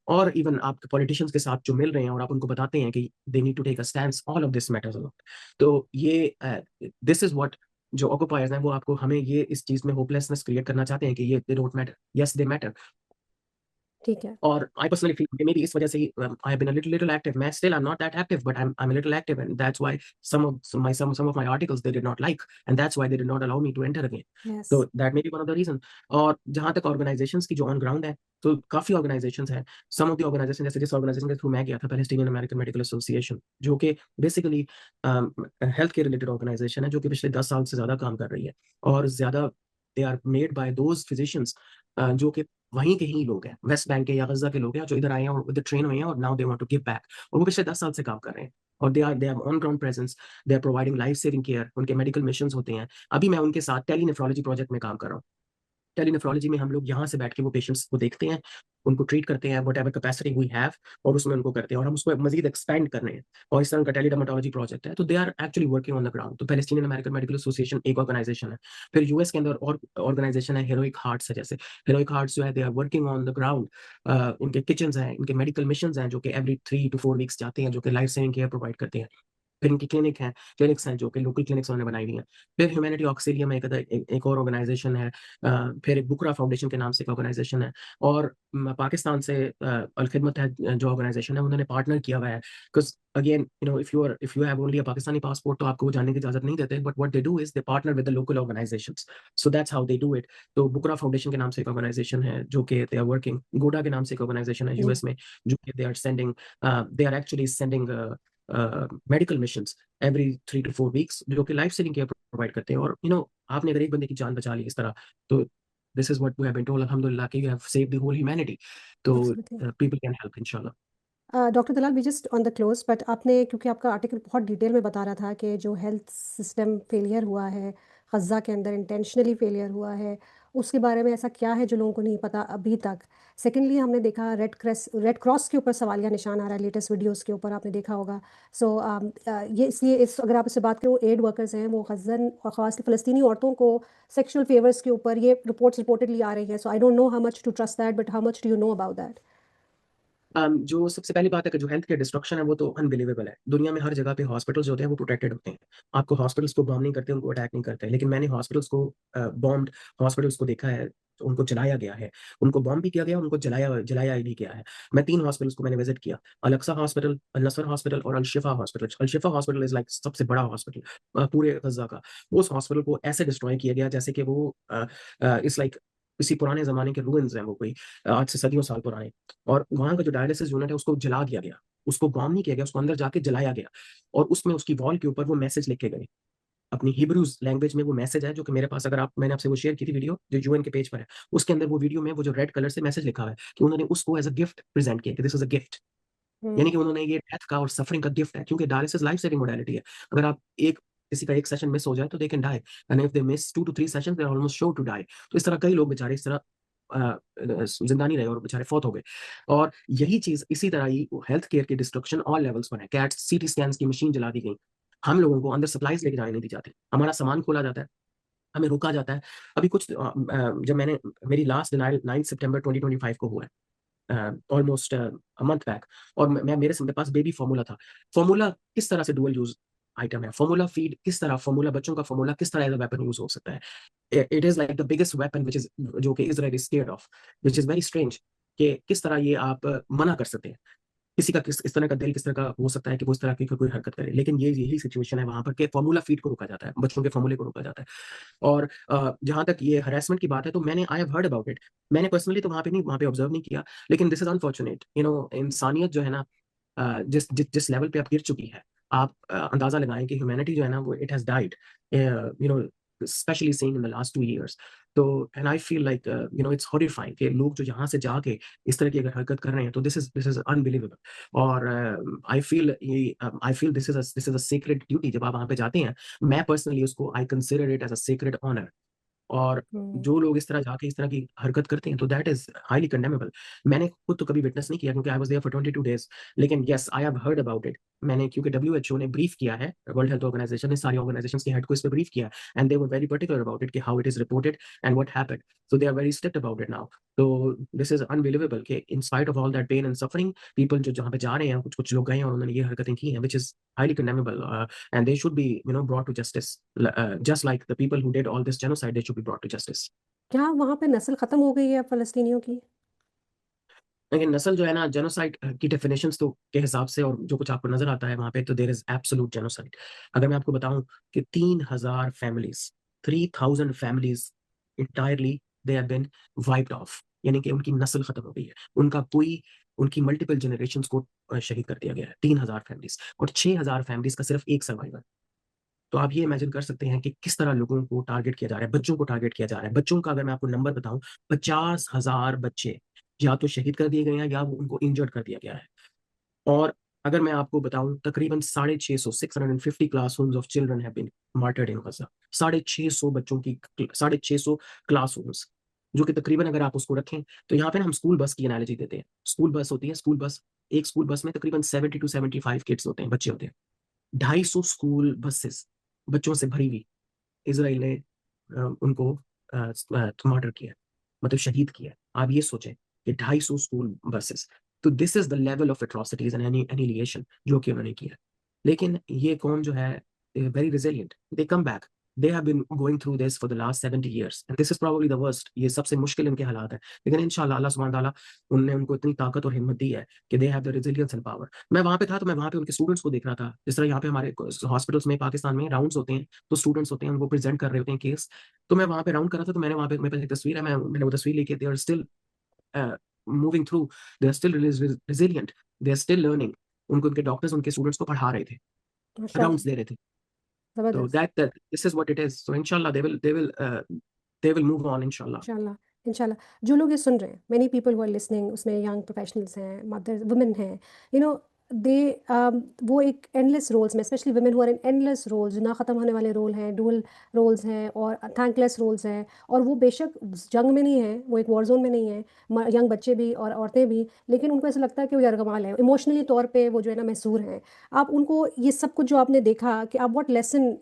और इवन आप पॉलिटिशियंस के साथ जो मिल रहे हैं और आप उनको बताते हैं कि they need to take a stand, all of this matters a lot. तो ये दिस इज व्हाट जो ऑक्युपायर्स हैं वो आपको, हमें ये इस चीज में होपलेसनेस क्रिएट करना चाहते हैं कि ये they don't matter. Yes, they matter. ठीक है. Or I personally feel maybe इस वजह से I have been a little active. मैं still I'm not that active, but I'm a little active, and that's why some of my articles they did not like, and that's why they did not allow me to enter again. Yes. So that may be one of the reason. और जहाँ तक organizations की जो on ground है, तो काफी organizations हैं. Some of the organizations, जैसे जिस organization के थ्रू मैं गया था, Palestinian American Medical Association, जो कि basically health care related organization है, जो कि पिछले 10 साल से ज्यादा काम कर रही है, और ज्यादा they are made by those physicians जो कि वहीं के ही लोग हैं, वेस्ट बैंक के या गजा के लोग हैं, जो इधर आए हैं और इधर ट्रेन हुए हैं, और now they want to give back. और वो पिछले 10 साल से काम कर रहे हैं, और they are on ground presence, they are providing life saving care. उनके मेडिकल मिशन होते हैं. अभी मैं उनके साथ टेलीनेफ्रोलॉजी प्रोजेक्ट में काम कर रहा हूँ. टेलीनेफ्रोलॉजी में हम लोग यहाँ से बैठ के वो पेशेंट्स को देखते हैं, उनको ट्रीट करते हैं, whatever capacity we have, और उसमें उनको करते हैं, और हम उसको मजीद एक्सपेंड कर रहे हैं. और इस तरह का टेलीडर्मेटोलॉजी प्रोजेक्ट है. तो they are actually working on the ground. तो पैलेस्टीनियन अमेरिकन मेडिकल एसोसिएशन एक ऑर्गेनाइजेशन है. फिर यूएस के अंदर और ऑर्गेनाइजेशन है, हेरोइक हार्ट्स है. जैसे हेरोइक हार्ट्स जो है, they are working on the ground. इनके किचन हैं, इनके मेडिकल मिशन हैं, जो कि एवरी 3 to 4 वीक्स जाते हैं, जो कि लाइफ सेविंग केयर प्रोवाइड करते हैं. फिर इनकी क्लिनिक्स हैं जो कि लोकल क्लिनिक्स उन्होंने बनाई हुई हैं. फिर ह्यूमैनिटी ऑक्सीलियम एक और ऑर्गेनाइजेशन है. फिर एक बुकरा फाउंडेशन के नाम से एक ऑर्गेनाइजेशन है. और पाकिस्तान से अल खिदमत है जो ऑर्गेनाइजेशन है, उन्होंने पार्टनर किया हुआ है. Because again if you have only a Pakistani passport, तो आपको वो जाने की इजाजत नहीं देते. But what they do is they partner with the local organisations. So that's how they do it. तो बुकरा फाउंडेशन के नाम से एक ऑर्गेनाइजेशन है, जो कि दे आर वर्किंग. गोडा के नाम से एक ऑर्गेनाइजेशन है यूएस में, जो कि they are actually sending medical missions every 3 to 4 weeks, जो कि लाइफ सेविंग केयर प्रोवाइड करते हैं. और आपने अगर एक बंदे की जान बचा ली इस तरह, तो this is what we have been told, अल्हम्दुलिल्लाह, कि you have saved the whole humanity. तो पीपल कैन हेल्प इंशाल्लाह. Doctor Dalal, we just on the close, but आपने, क्योंकि आपका आर्टिकल बहुत डिटेल में बता रहा था कि जो हेल्थ सिस्टम फेलियर हुआ है गज़ा के अंदर इंटेंशनली फेलियर हुआ है, उसके बारे में ऐसा क्या है जो लोगों को नहीं पता अभी तक। सेकेंडली हमने देखा रेड क्रॉस के ऊपर सवालिया निशान आ रहा है लेटेस्ट वीडियोस के ऊपर, आपने देखा होगा। सो ये इसलिए इस अगर आप इससे बात करें, वो एड वर्कर्स हैं, वो गज़न और ख़ास फ़लस्तीनी औरतों को सेक्शुअल फेवर्स के ऊपर ये रिपोर्टेडली आ रही हैं। So I don't know how much to trust that, but how much do you know about that? जो सबसे पहली बात है कि जो हेल्थ केयर डिस्ट्रक्शन है वो तो अनबिलीवेबल है। दुनिया में हर जगह पे हॉस्पिटल्स होते हैं वो प्रोटेक्टेड होते हैं। आपको हॉस्पिटल्स को बॉम्ब नहीं करते, उनको अटैक नहीं करते। लेकिन मैंने हॉस्पिटल्स को बॉम्ब्ड हॉस्पिटल्स को देखा है, तो उनको जलाया गया है, उनको बॉम्ब भी किया गया, उनको जलाया जलाया भी गया है। मैं 3 हॉस्पिटल्स को मैंने विजिट किया, अल-अक्सा हॉस्पिटल, अल-नसर हॉस्पिटल और अल-शिफा हॉस्पिटल। अल-शिफा हॉस्पिटल इज़ लाइक सबसे बड़ा हॉस्पिटल पूरे गज़ा का। उस हॉस्पिटल को ऐसे डिस्ट्रॉय किया गया जैसे कि वो इट्स लाइक किसी पुराने ज़माने के रूइन्स हैं वो कोई आज से सदियों साल पुराने। और वहाँ का जो डायलिसिस यूनिट है उसको जला दिया गया। उसको बॉम्ब नहीं किया गया, उसको अंदर जाके जलाया गया और उसमें उसकी वॉल के ऊपर वो मैसेज लिख के गए। अपनी हिब्रूज़ लैंग्वेज में वो मैसेज है जो कि मेरे पास, अगर आप मैंने आपसे वो शेयर की थी वीडियो जो यूएन के पेज पर है। उसके अंदर वो वीडियो में वो जो रेड कलर से मैसेज लिखा हुआ है कि उन्होंने उसको एज़ अ गिफ्ट प्रेज़ेंट किया कि दिस इज़ अ गिफ्ट। यानी कि उन्होंने ये डेथ का और सफरिंग का गिफ्ट है, क्योंकि डायलिसिस लाइफ सेविंग मोडालिटी है। अगर आप एक किसी का एक सेशन मिस हो जाए तो they can die, and if they miss 2 to 3 sessions they are almost sure to die. तो इस तरह कई लोग बेचारे इस तरह जिंदा नहीं रहे और बेचारे फौत हो गए। और यही चीज इसी तरह ही हेल्थ केयर की डिस्ट्रक्शन ऑल लेवल्स पर है। कैट्स सीटी स्कैन्स की मशीन जला दी गई, हम लोगों को अंदर सप्लाईज लेके जाने नहीं दी जाती, हमारा सामान खोला जाता है, हमें रोका जाता है। अभी कुछ जब मैंने मेरी लास्ट डिनाइल 9 सितंबर 2025 को हुआ है, ऑलमोस्ट अ मंथ बैक। और मैं मेरे पास बेबी फार्मूला था। फार्मूला किस तरह से डुअल यूज आइटम है, फार्मूला फीड किस तरह, फार्मूला बच्चों का फार्मूला किस तरह एज अ वेपन यूज हो सकता है। It is like the biggest weapon which is जो कि Israel is scared of, which is very strange कि किस तरह ये आप मना कर सकते हैं। किसी का किस इस तरह का दिल किस तरह का हो सकता है कि वो इस तरह की कोई हरकत करे। लेकिन ये यही सिचुएशन है वहां पर कि फार्मूला फीड को रोका जाता है, बच्चों के फार्मूले को रोका जाता है। और जहां तक ये हरासमेंट की बात है तो मैंने आई हैव हर्ड अबाउट इट। मैंने पर्सनली तो वहां पे ऑब्जर्व नहीं किया, लेकिन दिस इज अनफॉर्चुनेट। इंसानियत जो है ना, जिस लेवल पे अब गिर चुकी है, आप अंदाजा लगाएं कि ह्यूमैनिटी जो है ना वो it has died, specially seen in the last 2 years। तो and I feel like it's horrifying कि लोग जो यहाँ से जाके इस तरह की अगर हरकत कर रहे हैं तो दिस इज अनबिलीवेबल। और I feel this is a secret duty. जब आप वहाँ पे जाते हैं, मैं पर्सनली उसको I consider it as a secret honour. और जो लोग इस तरह जाके इस तरह की हरकत करते हैं तो दैट इज हाईली कंडेमेबल। मैंने खुद तो कभी विटनेस नहीं किया क्योंकि I was there for 22 days, लेकिन yes I have heard about it. मैंने, क्योंकि डब्ल्यूएचओ ने ब्रीफ किया है, वर्ल्ड हेल्थ ऑर्गेनाइजेशन ने सारी ऑर्गेनाइजेशंस के हेड को इस पे ब्रीफ किया, and they were very particular about it कि how it is reported and what happened. So they are very strict about it now. तो दिस इज अनबिलीवेबल कि in spite of all that pain and suffering, people जो जहाँ पे जा रहे हैं, कुछ कुछ लोग गए हैं और उन्होंने ये हरकतें की हैं, which is highly condemnable, and they should be brought to justice, just like the people who did all this genocide, they should be brought to justice। क्या वहाँ पे नस्ल ख़त्म हो गई है फ़लस्तीनियों की? लेकिन नस्ल जो है ना, जेनोसाइड की डेफिनेशंस तो के हिसाब से और जो कुछ आपको नजर आता है वहां पे, तो देयर इज एब्सोल्यूट जेनोसाइड। अगर मैं आपको बताऊं कि 3000 families, 3000 families entirely they have been wiped off, यानी कि उनकी नस्ल खत्म हो गई है। उनका कोई उनकी मल्टीपल जनरेशंस को शहीद कर दिया गया है। 3000 फैमिलीज और 6000 फैमिलीज का सिर्फ एक सर्वाइवर। तो आप ये इमेजिन कर सकते हैं कि किस तरह लोगों को टारगेट किया जा रहा है, बच्चों को टारगेट किया जा रहा है। बच्चों का अगर मैं आपको नंबर बताऊं, 50,000 बच्चे या तो शहीद कर दिए गए हैं या उनको इंजर्ड कर दिया गया है। और अगर मैं आपको बताऊं, तकरीबन 650 650 classrooms of children have been martyred in Gaza. 650 बच्चों की 650 क्लासरूम्स, जो कि तकरीबन अगर आप उसको रखें तो यहाँ पे ना हम स्कूल बस की एनालॉजी देते हैं। स्कूल बस होती है, स्कूल बस, एक स्कूल बस में तकरीबन 70 टू 75 किड्स होते हैं, बच्चे होते हैं। 250 स्कूल बसेस बच्चों से भरी हुई, इसराइल ने उनको मर्डर किया, मतलब शहीद किया। आप ये सोचें कि 250 स्कूल बसेस। तो this is the level of atrocities and annihilation जो कि उन्होंने किया। लेकिन ये कौम जो है very resilient, they come back. They have been going through this for the last 70 years and this is probably the worst. ये सबसे मुश्किल इनके हालात है, लेकिन इंशाल्लाह अल्लाह सुब्हान ताला उनने उनको इतनी ताकत और हिम्मत दी है कि they have the resilience and power. मैं वहां पे था तो मैं वहां पे उनके स्टूडेंट्स को देख रहा था। जिस तरह यहाँ पे हमारे हॉस्पिटल्स में पाकिस्तान में राउंड्स होते हैं, तो स्टूडेंट्स होते हैं, उनको प्रेजेंट कर रहे होते हैं केस। तो मैं वहां पे राउंड कर रहा था, तो मैंने वहां पे, मेरे पास एक तस्वीर है, मैंने वो तस्वीर लेके, they are still moving through, they are still resilient, they are still learning. उनको उनके डॉक्टर्स उनके स्टूडेंट्स को पढ़ा रहे थे, माशाल्लाह, राउंड्स दे रहे थे। तो ज़बरदस्त। That this is what it is. So इंशाल्लाह दे विल मूव ऑन इंशाल्लाह। इंशाल्लाह, इंशाल्लाह। जो लोग ये सुन रहे हैं, many people who are listening, उसमें यंग प्रोफेशनल्स हैं, मदर वुमेन हैं, यू नो दे वो एक एंडलेस रोल्स में, specially women who are in endless roles, जो ना ख़त्म होने वाले रोल हैं, डुअल रोल्स हैं और थैंकलेस रोल्स हैं, और वो बेशक जंग में नहीं है, वो एक वॉर जोन में नहीं है, यंग बच्चे भी और औरतें भी, लेकिन उनको ऐसा लगता है कि वो यरगमाल है, इमोशनली तौर पे वो जो है ना महसूर हैं। आप उनको ये सब कुछ जो आपने देखा कि आप what lesson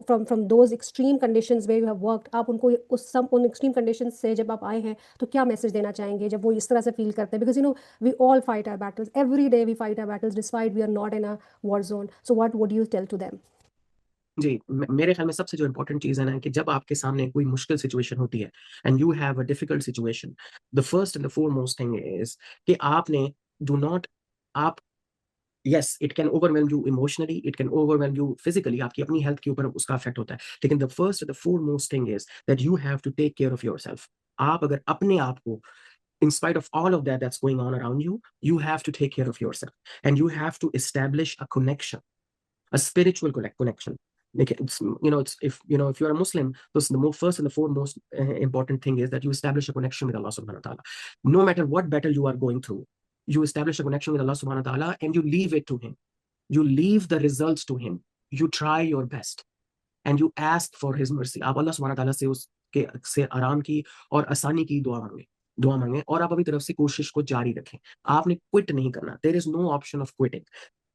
from from those extreme conditions way you have worked, आप उनको उस सब उन एक्सट्रीम कंडीशंस से जब आप आए हैं तो क्या मैसेज देना चाहेंगे जब वो इस तरह से फील करते हैं? Because we all fight our battles every day, we fight our battles despite we are not in a war zone. So what would you tell to them? जी, मेरे ख्याल में सबसे जो इम्पोर्टेंट चीज़ है ना कि जब आपके सामने कोई मुश्किल सिचुएशन होती है and you have a difficult situation, the first and the foremost thing is कि आपने डू नॉट आप yes it can overwhelm you emotionally, it can overwhelm you physically, आपकी अपनी हेल्थ के ऊपर उसका इफेक्ट होता है, लेकिन the first the foremost thing is that you have to take care of yourself. आप अगर अपने आप को in spite of all of that that's going on around you, you have to take care of yourself and you have to establish a connection, a spiritual connection. Like it's if you're a Muslim, the first and the foremost important thing is that you establish a connection with Allah subhanahu wa ta'ala. No matter what battle you are going through, you establish a connection with Allah subhanahu wa ta'ala and you leave it to him. You leave the results to him. You try your best and you ask for his mercy. आप अल्लाह सुब्हानहू व तआला से उसके से आराम की और आसानी की दुआ मांगे और आप अपनी तरफ से कोशिश को जारी रखें। आपने क्विट नहीं करना। There is no option of quitting.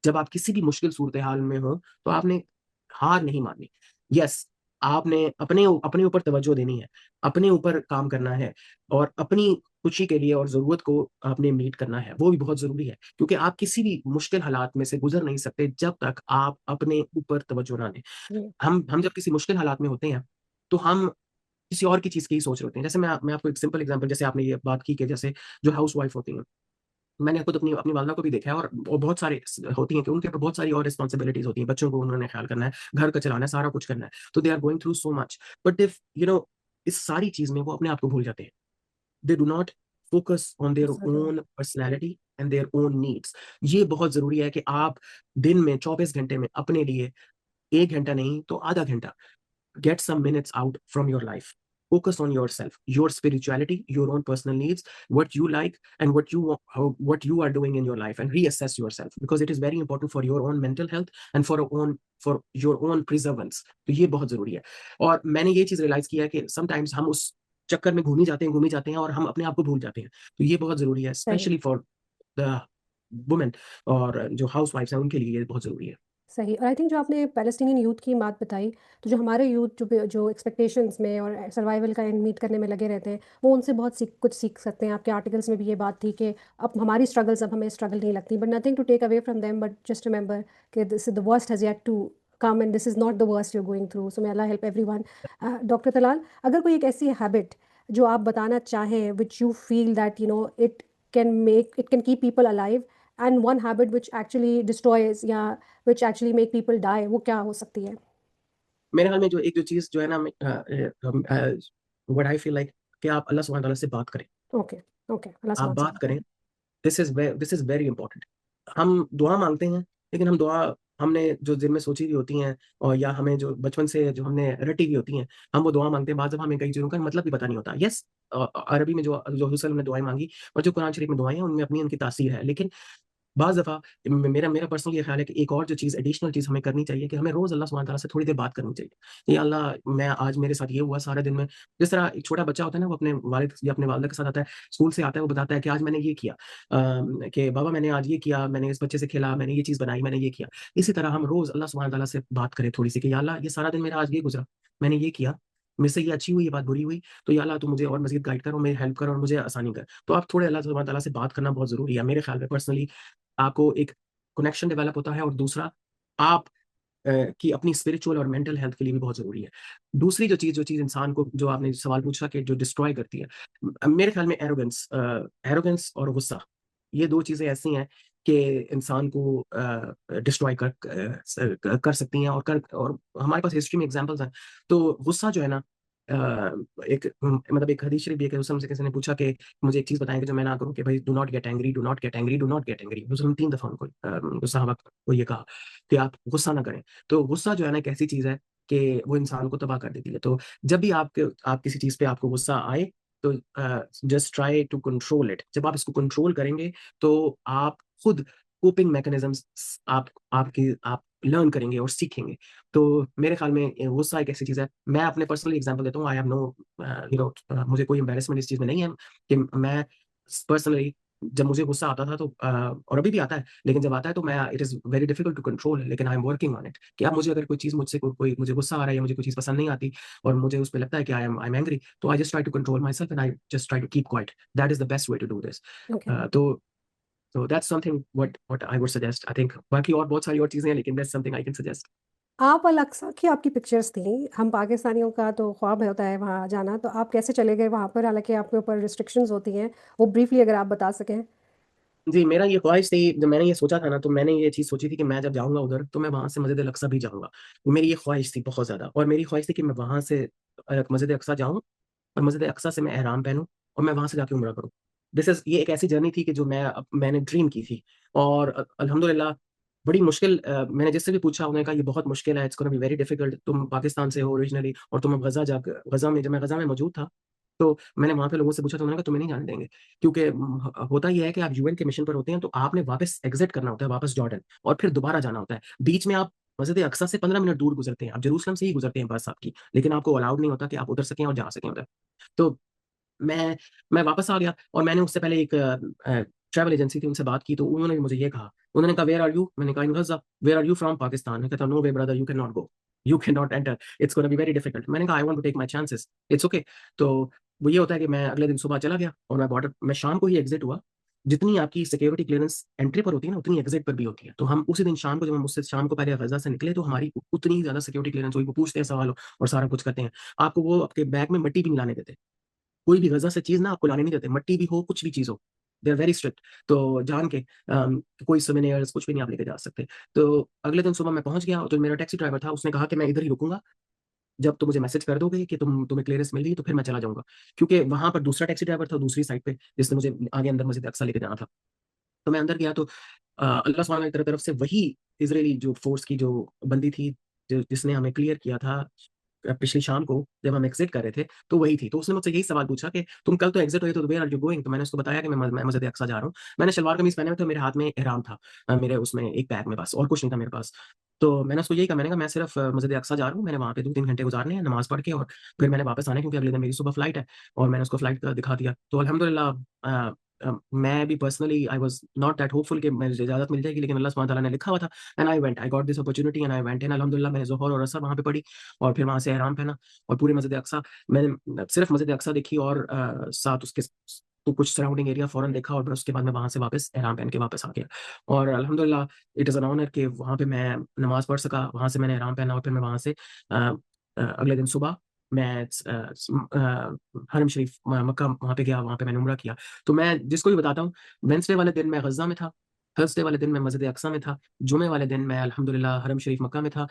जब आप किसी भी मुश्किल सूरत हाल में हो तो आपने हार नहीं माननी। यस, आपने अपने ऊपर तवज्जो देनी है, अपने ऊपर काम करना है और अपनी खुशी के लिए और जरूरत को आपने मीट करना है, वो भी बहुत जरूरी है, क्योंकि आप किसी भी मुश्किल हालात में से गुजर नहीं सकते जब तक आप अपने ऊपर तवज्जो ना दें। जी हम जब किसी मुश्किल हालात में होते हैं तो हम किसी और की चीज की ही सोच रहे होते हैं। जैसे मैं आपको एक सिंपल एग्जांपल, जैसे आपने ये बात की कि जैसे जो हाउस वाइफ होती हैं, मैंने खुद अपनी अपनी वालदा को भी देखा है और बहुत सारे होती हैं कि उनके ऊपर बहुत सारी और रिस्पॉन्सिबिलिटीज होती हैं, बच्चों को उन्होंने ख्याल करना है, घर का चलाना है, सारा कुछ करना है, तो they are going through so much, but if इस सारी चीज में वो अपने आप को भूल जाते हैं। They do not focus on their own personality and their own needs. ये बहुत जरूरी है कि आप दिन में 24 घंटे में अपने लिए 1 घंटा नहीं तो आधा घंटा, get some minutes out from your life. Focus on yourself, your spirituality, your own personal needs, what you like and what you are doing in your life, and reassess yourself, because it is very important for your own mental health and for your own preservance. तो ये बहुत जरूरी है। और मैंने ये चीज realise किया है कि समटाइम्स हम उस चक्कर में घूमी जाते हैं और हम अपने आप को भूल जाते हैं। तो ये बहुत जरूरी है, सही स्पेशली फॉर द वुमेन और जो हाउस वाइफ्स हैं उनके लिए ये बहुत जरूरी है। सही। और आई थिंक जो आपने पैलेस्टीनियन यूथ की बात बताई, तो जो हमारे यूथ जो एक्सपेक्टेशंस में और सर्वाइवल का एंड मीट करने में लगे रहते हैं, वो उनसे बहुत कुछ सीख सकते हैं। आपके आर्टिकल्स में भी ये बात थी कि अब हमारी स्ट्रगल्स, अब हमें स्ट्रगल नहीं लगती, but nothing to take away from them, but just remember कि this is the worst has yet to come and this is not the worst you are going through. So may Allah help everyone. Doctor Talal, अगर कोई एक ऐसी habit जो आप बताना चाहें which you feel that it can keep people alive, and one habit which actually destroys या which actually make people die, वो क्या हो सकती है? मेरे ख्याल में जो एक जो चीज जो है ना, व्हाट आई फील लाइक, कि आप अल्लाह सुब्हानहू तआला से बात करें। ओके, ओके, अल्लाह आप सुब्हान से बात बात करें। करें। This is very important. हम दुआ मांगते हैं, लेकिन हम दुआ हमने जो दिल में सोची हुई होती हैं और या हमें जो बचपन से जो हमने रटी हुई होती हैं, हम वो दुआ मांगते हैं, बाद जब हमें कई चीज़ों का मतलब भी पता नहीं होता। यस, अरबी में जो जो हुसल ने दुआएं मांगी और जो कुरान शरीफ में दुआएं हैं उनमें अपनी उनकी तासीर है, लेकिन बाज़ दफ़ा मेरा मेरा पर्सनल ये ख़्याल है कि एक और जो चीज़ एडिशनल चीज़ हमें करनी चाहिए कि हमें रोज़ अल्लाह सुब्हानहू तआला से थोड़ी देर बात करनी चाहिए। या अल्लाह, मैं आज मेरे साथ ये हुआ सारे दिन में। जिस तरह एक छोटा बच्चा होता है ना, वो अपने वालिद या अपने वालिदा के साथ आता है, स्कूल से आता है, वो बताता है कि आज मैंने ये किया, कि बाबा मैंने आज ये किया, मैंने इस बच्चे से खेला, मैंने ये चीज़ बनाई, मैंने ये किया। इसी तरह हम रोज़ अल्लाह सुब्हानहू तआला से बात करें थोड़ी-सी कि या अल्लाह, ये सारा दिन मेरा आज ये गुज़रा, मैंने ये किया, मेरे से ये अच्छी हुई, ये बात बुरी हुई, तो या अल्लाह तू मुझे और मज़ीद गाइड कर और मेरी हेल्प कर और मुझे आसानी कर। तो आप थोड़े अल्लाह सुब्हानहू तआला से बात करना बहुत ज़रूरी है। मेरे ख़्याल में पर्सनली आपको एक कनेक्शन डेवलप होता है और दूसरा आप की अपनी स्पिरिचुअल और मेंटल हेल्थ के लिए भी बहुत ज़रूरी है। दूसरी जो चीज़ इंसान को, जो आपने सवाल पूछा कि जो डिस्ट्रॉय करती है, मेरे ख्याल में एरोगेंस और गुस्सा, ये 2 चीज़ें ऐसी हैं कि इंसान को डिस्ट्रॉय कर सकती हैं और हमारे पास हिस्ट्री में एग्ज़ाम्पल्स हैं। तो गुस्सा जो है ना, अ, मतलब एक हदीस शरीफ भी है कि उस समय से किसी ने पूछा कि मुझे एक चीज़ बताएँ कि जो मैं ना करूँ, कि भाई do not get angry, do not get angry, do not get angry. उसने 3 दफ़ा उनको सहाबा को ये कहा कि आप गुस्सा ना करें। तो गुस्सा जो है ना एक ऐसी चीज़ है कि वो इंसान को तबाह कर देती है। तो जब भी आप किसी चीज़ पे आपको गुस्सा आए, तो just try to control it. जब आप इसको कंट्रोल करेंगे तो आप खुद कोपिंग मैकेनिज्म्स आप लर्न करेंगे और सीखेंगे। तो मेरे ख्याल में गुस्सा एक ऐसी चीज है। मैं अपने पर्सनली एग्जांपल देता हूँ। आई हैव नो मुझे कोई एम्बेरसमेंट इस चीज में नहीं है कि मैं पर्सनली जब मुझे गुस्सा आता था तो और अभी भी आता है, लेकिन जब आता है तो मैं it is very difficult to control, लेकिन I am working on it. कि अब मुझे अगर कोई चीज मुझसे कोई मुझे गुस्सा आ रहा है या मुझे कोई चीज पसंद नहीं आती और मुझे उस पर लगता है कि आई एम एंग्री, तो I just try to control my self and I just try to keep quiet. That is the best way to do this. Okay. तो that's something what I would suggest. I think बाकी और बहुत सारी और चीजें हैं, लेकिन that's something I can suggest. आप अल-अक्सा की आपकी पिक्चर्स थी, हम पाकिस्तानियों का तो ख्वाब होता है वहाँ जाना, तो आप कैसे चले गए वहाँ पर, हालांकि आपके ऊपर रिस्ट्रिक्शंस होती हैं, वो ब्रीफली अगर आप बता सकें। जी, मेरा ये ख्वाहिश थी। जब मैंने ये सोचा था ना, तो मैंने ये चीज़ सोची थी कि मैं जब जाऊँगा उधर, तो मैं वहाँ से मस्जिद अल-अक्सा भी जाऊँगा। मेरी ये ख्वाहिश थी बहुत ज़्यादा, और मेरी ख्वाहिश थी कि मैं वहाँ से मस्जिद अक्सा जाऊँ और मस्जिद अक्सा से मैं एहराम पहनूँ और मैं वहाँ से जाके उम्रा करूँ। ये एक ऐसी जर्नी थी कि जो मैंने ड्रीम की थी। और अल्हम्दुलिल्लाह बड़ी मुश्किल, मैंने जिससे भी पूछा उन्होंने कहा ये बहुत मुश्किल है, it's gonna be very difficult. तुम पाकिस्तान से हो ओरिजिनली और तुम अब गज़ा में, जब मैं गज़ा में मौजूद था, तो मैंने वहाँ पे लोगों से पूछा तो उन्होंने कहा तुम्हें नहीं जाने देंगे। क्योंकि होता ये है कि आप यूएन के मिशन पर होते हैं, तो आपने वापस एग्जिट करना होता है, वापस जॉर्डन, और फिर दोबारा जाना होता है। बीच में आप मस्जिद अक्सा से 15 मिनट दूर गुजरते हैं, आप जेरूसलम से ही गुजरते हैं बस आपकी, लेकिन आपको अलाउड नहीं होता कि आप उतर सकें और जा सकें उधर। तो मैं मैं वापस आ गया, और मैंने उससे पहले एक ट्रैवल एजेंसी थी, उनसे बात की, तो उन्होंने भी मुझे ये कहा। उन्होंने कहा वेयर आर यू, मैंने कहा in Gaza. Where are you from, Pakistan. मैं कहता no way brother, you can not go, you can not enter, it's gonna be very difficult. मैंने कहा I want to take my chances, it's okay. तो वो ये होता है कि मैं अगले दिन सुबह चला गया और मैं शाम को ही एग्जिट हुआ। जितनी आपकी सिक्योरिटी क्लियरेंस एंट्री पर होती है ना, उतनी एग्जिट पर भी होती है। तो हम उसी दिन शाम को, जब हम उससे शाम को पहले गज़ा से निकले, तो हमारी उतनी ही ज्यादा सिक्योरिटी क्लियरेंस हुई। वो पूछते हैं सवाल और सारा कुछ करते हैं। आपको वो आपके बैग में मिट्टी भी नहीं लाने देते, कोई भी गज़ा से चीज़ ना आपको लाने नहीं देते, मट्टी भी हो, कुछ भी चीज़ हो, दे आर वेरी स्ट्रिक्ट। तो जान के कोई सोवेनिर्स कुछ भी नहीं आप लेके जा सकते। तो अगले दिन सुबह मैं पहुंच गया, तो मेरा टैक्सी ड्राइवर था, उसने कहा कि मैं इधर ही रुकूंगा, जब तुम मुझे मैसेज कर दोगे कि तुम्हें क्लियरेंस मिल गई, तो फिर मैं चला जाऊंगा। क्योंकि वहां पर दूसरा टैक्सी ड्राइवर था दूसरी साइड पे, जिसने मुझे आगे अंदर मस्जिद अक्सा लेके जाना था। तो मैं अंदर गया, तो अल्लाह सुब्हान की तरफ से वही इजरायली जो फोर्स की जो बंदी थी, जिसने हमें क्लियर किया था पिछली शाम को जब हम एग्जिट कर रहे थे, तो वही थी। तो उसने मुझसे यही सवाल पूछा कि तुम कल तो एग्जिट हुए, तो वेयर आर यू गोइंग। तो मैंने उसको बताया कि मैं मस्जिद अक्सा जा रहा हूँ। मैंने शलवार कमीज पहने हुए थे, मेरे हाथ में इहराम था, मेरे उसमें एक बैग में, बस और कुछ नहीं था मेरे पास। तो मैंने उसको यही कहा, मैंने कहा मैं सिर्फ मस्जिद अक्सा जा रहा हूँ, मैंने वहाँ पे 2-3 घंटे गुजारने हैं नमाज पढ़ के, और फिर मैंने वापस आना है, क्योंकि अगले दिन मेरी सुबह फ्लाइट है। और मैंने उसको फ्लाइट का दिखा दिया। तो अल्हम्दुलिल्लाह मैं भी personally I was not that hopeful कि मुझे इजाजत मिल जाएगी, लेकिन अल्लाह सुब्हानहू व तआला ने लिखा हुआ था, and I went, I got this opportunity and I went in. अल्हम्दुलिल्लाह मैंने ज़ोहर और असर वहाँ पे पढ़ी, और फिर वहाँ से एहराम पहना, और पूरी मस्जिद अक्सा मैंने सिर्फ मस्जिद अक्सा देखी, और साथ उसके तो कुछ सराउंडिंग एरिया फौरन देखा, और फिर उसके बाद मैं वहाँ से वापस एहराम पहन के वापस आ गया। और अल्हम्दुलिल्लाह इट इज़ एन ऑनर कि वहाँ पे मैं नमाज पढ़ सका, वहाँ से मैंने एहराम पहना, और फिर मैं वहाँ से अगले दिन सुबह मैं हरम शरीफ मक्का वहाँ पे गया, वहाँ पे मैंने उम्रा किया। तो मैं जिसको भी बताता हूँ, वेडनेसडे वाले दिन मैं गज़ा में था, थर्सडे वाले दिन मैं मस्जिद अक्सा में था, जुमे वाले दिन मैं अल्हम्दुलिल्लाह हरम शरीफ मक्का में था,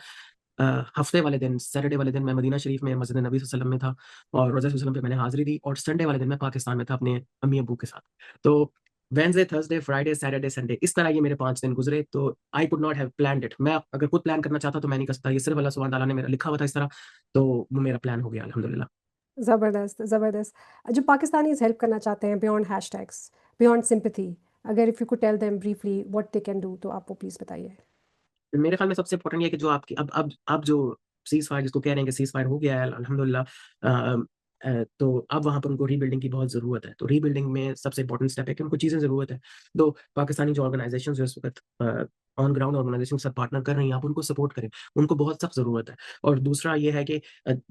हफ्ते वाले दिन सैटरडे वाले दिन मैं मदीना शरीफ में मस्जिद नबी सल्लल्लाहु अलैहि वसल्लम में था, और रोज़ा वसल्लम पे मैंने हाजिरी दी, और संडे वाले दिन मैं पाकिस्तान में था अपने अम्मी अबू के साथ। तो Wednesday, Thursday, Friday, Saturday, Sunday, इस तरह ये मेरे 5 दिन गुजरे। तो आई could not have planned it. मैं अगर खुद प्लान करना चाहता तो मैं नहीं कर सकता, ये सिर्फ अल्लाह सुब्हान तआला ने मेरा लिखा हुआ था इस तरह, तो वो मेरा प्लान हो गया अल्हम्दुलिल्लाह। ज़बरदस्त, ज़बरदस्त। जो पाकिस्तानीज़ हेल्प करना चाहते हैं बियॉन्ड हैशटैग्स, बियॉन्ड सिंपैथी, अगर if you could tell them briefly what they can do, तो आप वो प्लीज़ बताइए। मेरे ख्याल में सबसे इम्पोर्टेंट ये है कि जो आपकी अब जो सीज़ फायर जिसको कह रहे हैं कि सीज़ फायर हो गया है अल्हम्दुलिल्लाह, तो अब वहाँ पर उनको रीबिल्डिंग की बहुत ज़रूरत है। तो रीबिल्डिंग में सबसे इम्पोर्टेंट स्टेप है कि उनको चीज़ें ज़रूरत है। तो पाकिस्तानी जो ऑर्गेनाइज़ेशंस जो इस वक़्त ऑन ग्राउंड ऑर्गेनाइज़ेशन के साथ पार्टनर कर रही हैं, आप उनको सपोर्ट करें। उनको बहुत सख्त ज़रूरत है। और दूसरा ये है कि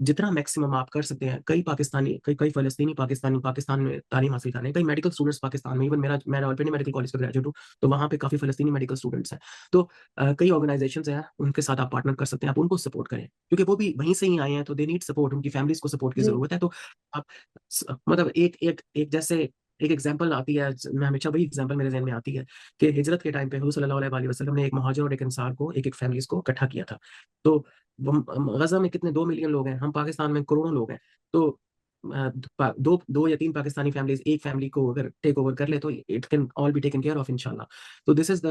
जितना मैक्सिमम आप कर सकते हैं, कई फ़लस्तीनी पाकिस्तान में तालीम हासिल कर रहे हैं, कई मेडिकल स्टूडेंट्स पाकिस्तान में, इवन मैं रावलपिंडी मेडिकल कॉलेज का ग्रेजुएट हूँ, तो वहाँ पे काफ़ी फ़लस्तीनी मेडिकल स्टूडेंट्स हैं। तो कई ऑर्गेनाइजेशंस हैं, उनके साथ आप पार्टनर कर सकते हैं, आप उनको सपोर्ट करें, क्योंकि वो भी वहीं से ही आए हैं, तो दे नीड सपोर्ट, उनकी फैमिलीज़ को सपोर्ट की जी। ज़रूरत है। तो आप मतलब एक जैसे एक एग्जांपल आती है, मैं हमेशा वही एग्जांपल मेरे ज़हन में आती है कि हिजरत के टाइम पे हुज़ूर सल्लल्लाहु अलैहि वसल्लम ने एक मुहाजिर और एक अंसार को, एक-एक फैमिलीज़ को इकट्ठा किया था। तो गज़ा में कितने 2 मिलियन लोग हैं, हम पाकिस्तान में करोड़ों लोग हैं। तो दो या 3 पाकिस्तानी फैमिलीज़ एक फैमिली को अगर टेक ओवर कर ले, तो it can all be taken care of इंशाल्लाह। तो जी, दिस इज़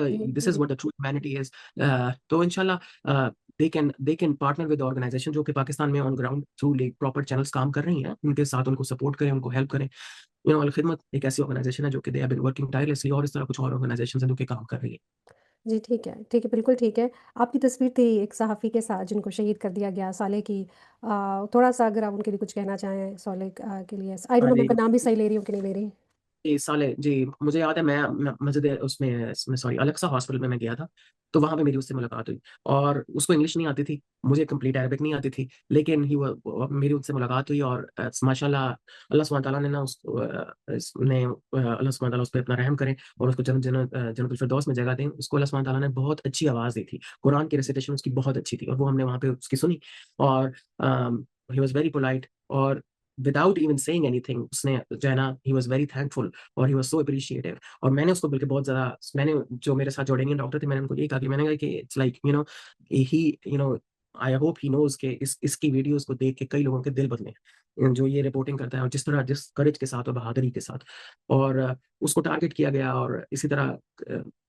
जी। What the true humanity is. तो इंशाल्लाह they can partner with organisation जो कि पाकिस्तान में on ground through proper channels काम कर रही हैं, उनके साथ उनको सपोर्ट करें, उनको हेल्प करें। अल खिदमत एक ऐसी ऑर्गेनाइजेशन है जो कि they have been working tirelessly, और इस तरह कुछ और ऑर्गेनाइजेशंस हैं जो कि काम कर रही है। जी ठीक है, बिल्कुल ठीक है। आपकी तस्वीर थी एक सहाफ़ी के साथ जिनको शहीद कर दिया गया साले की। थोड़ा-सा अगर आप उनके लिए कुछ कहना चाहें साले के लिए। आई डोंट नो मैं साले उनका नाम भी सही ले रही हूँ कि नहीं ले रही। जी, साले जी, मुझे याद है मैं मस्जिद उसमें सॉरी अलेक्सा हॉस्पिटल में मैं गया था, तो वहाँ पे मेरी उससे मुलाकात हुई और उसको इंग्लिश नहीं आती थी, मुझे कंप्लीट अरबिक नहीं आती थी, लेकिन मेरी उससे मुलाकात हुई और माशाल्लाह अल्लाह सुब्हानहू तआला ने ना उसको अल्लाह सुब्हानहू तआला उस पे अपना रहम करें और उसको जन्नतुल फिरदौस में जगह दें। उसको अल्लाह सुब्हानहू तआला ने बहुत अच्छी आवाज़ दी थी, कुरान की रिसाइटेशन उसकी बहुत अच्छी थी और वो हमने वहाँ पे उसकी सुनी और ही वाज़ वेरी पोलाइट और विदाउट इवन सेइंग एनीथिंग उसने जो है ना ही वाज़ वेरी थैंकफुल और ही वाज़ सो एप्रिशिएटिव और मैंने उसको बल्कि बहुत ज़्यादा मैंने जो मेरे साथ जो इंडियन डॉक्टर थे मैंने उनको यही कहा कि मैंने कहा कि it's like he you know I hope he knows कि इसकी वीडियोज़ को देख के कई लोगों के दिल बदले जो ये रिपोर्टिंग करता है और जिस करेज के साथ और बहादुरी के साथ और उसको टारगेट किया गया और इसी तरह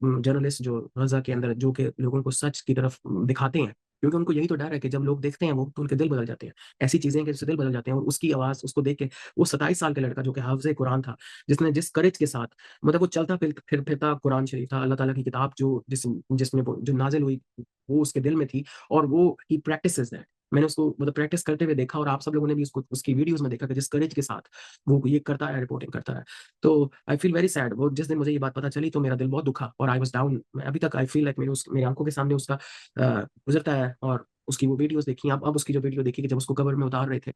जर्नलिस्ट जो गज़ा के अंदर जो कि लोगों को सच की तरफ दिखाते हैं क्योंकि उनको यही तो डर है कि जब लोग देखते हैं वो तो उनके दिल बदल जाते हैं। ऐसी चीज़ें कि जिससे दिल बदल जाते हैं और उसकी आवाज़ उसको देख के वो 27 साल का लड़का जो कि हाफ़िज़ कुरान था, जिसने जिस करेज के साथ मतलब वो चलता फिरता कुरान शरीफ था, अल्लाह ताला की किताब जो जिसमें वो जो नाज़िल हुई, वो उसके दिल में थी और वो ही प्रैक्टिसेस दैट। मैंने उसको मतलब प्रैक्टिस करते हुए देखा और आप सब लोगों ने भी उसको उसकी वीडियोज़ में देखा कि जिस करेज के साथ वो ये करता है, रिपोर्टिंग करता है। तो आई फील वेरी सैड वो जिस दिन मुझे ये बात पता चली तो मेरा दिल बहुत दुखा और आई वाज़ डाउन। मैं अभी तक आई फील लाइक मेरी आँखों के सामने उसका गुज़रता है और उसकी वो वीडियोज़ देखी, अब उसकी जो वीडियो देखी कि जब उसको कब्र में उतार रहे थे,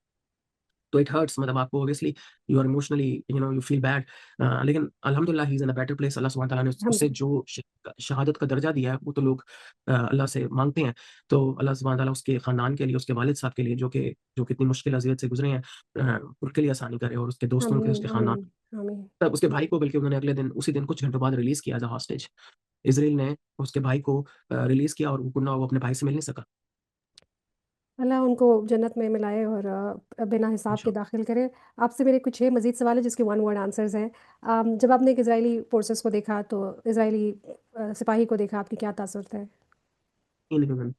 तो इट हर्ट्स मतलब आपको obviously you are emotionally you feel bad लेकिन अल्हम्दुलिल्लाह he is in a better place Allah सुब्हानहू तआला ने उसे अल्हम्दुलिल्लाह। जो शहादत का दर्जा दिया है, वो तो लोग अल्लाह से माँगते हैं। तो अल्लाह सुब्हानहू तआला उसके ख़ानदान के लिए, उसके वालिद साहब के लिए जो कितनी मुश्किल अज़ियत से गुज़रे हैं उनके लिए आसानी करे और उसके दोस्तों के, आमीन, उसके ख़ानदान आमीन, आमीन। तब उसके भाई को बल्कि उन्होंने अगले दिन उसी दिन कुछ घंटों बाद रिलीज़ किया एज़ अ हॉस्टेज। इज़राइल ने उसके भाई को रिलीज़ किया और वो अपने भाई से मिल नहीं सका। अल्लाह उनको जन्नत में मिलाए और बिना हिसाब के इंशाअल्लाह। दाखिल करे। आपसे मेरे कुछ 6 मज़ीद सवाल है जिसके वन वर्ड आंसर्स हैं। जब आपने एक इज़राइली फ़ोर्सेस को देखा तो इज़राइली सिपाही को देखा आपके क्या तासुर थे? इनह्यूमन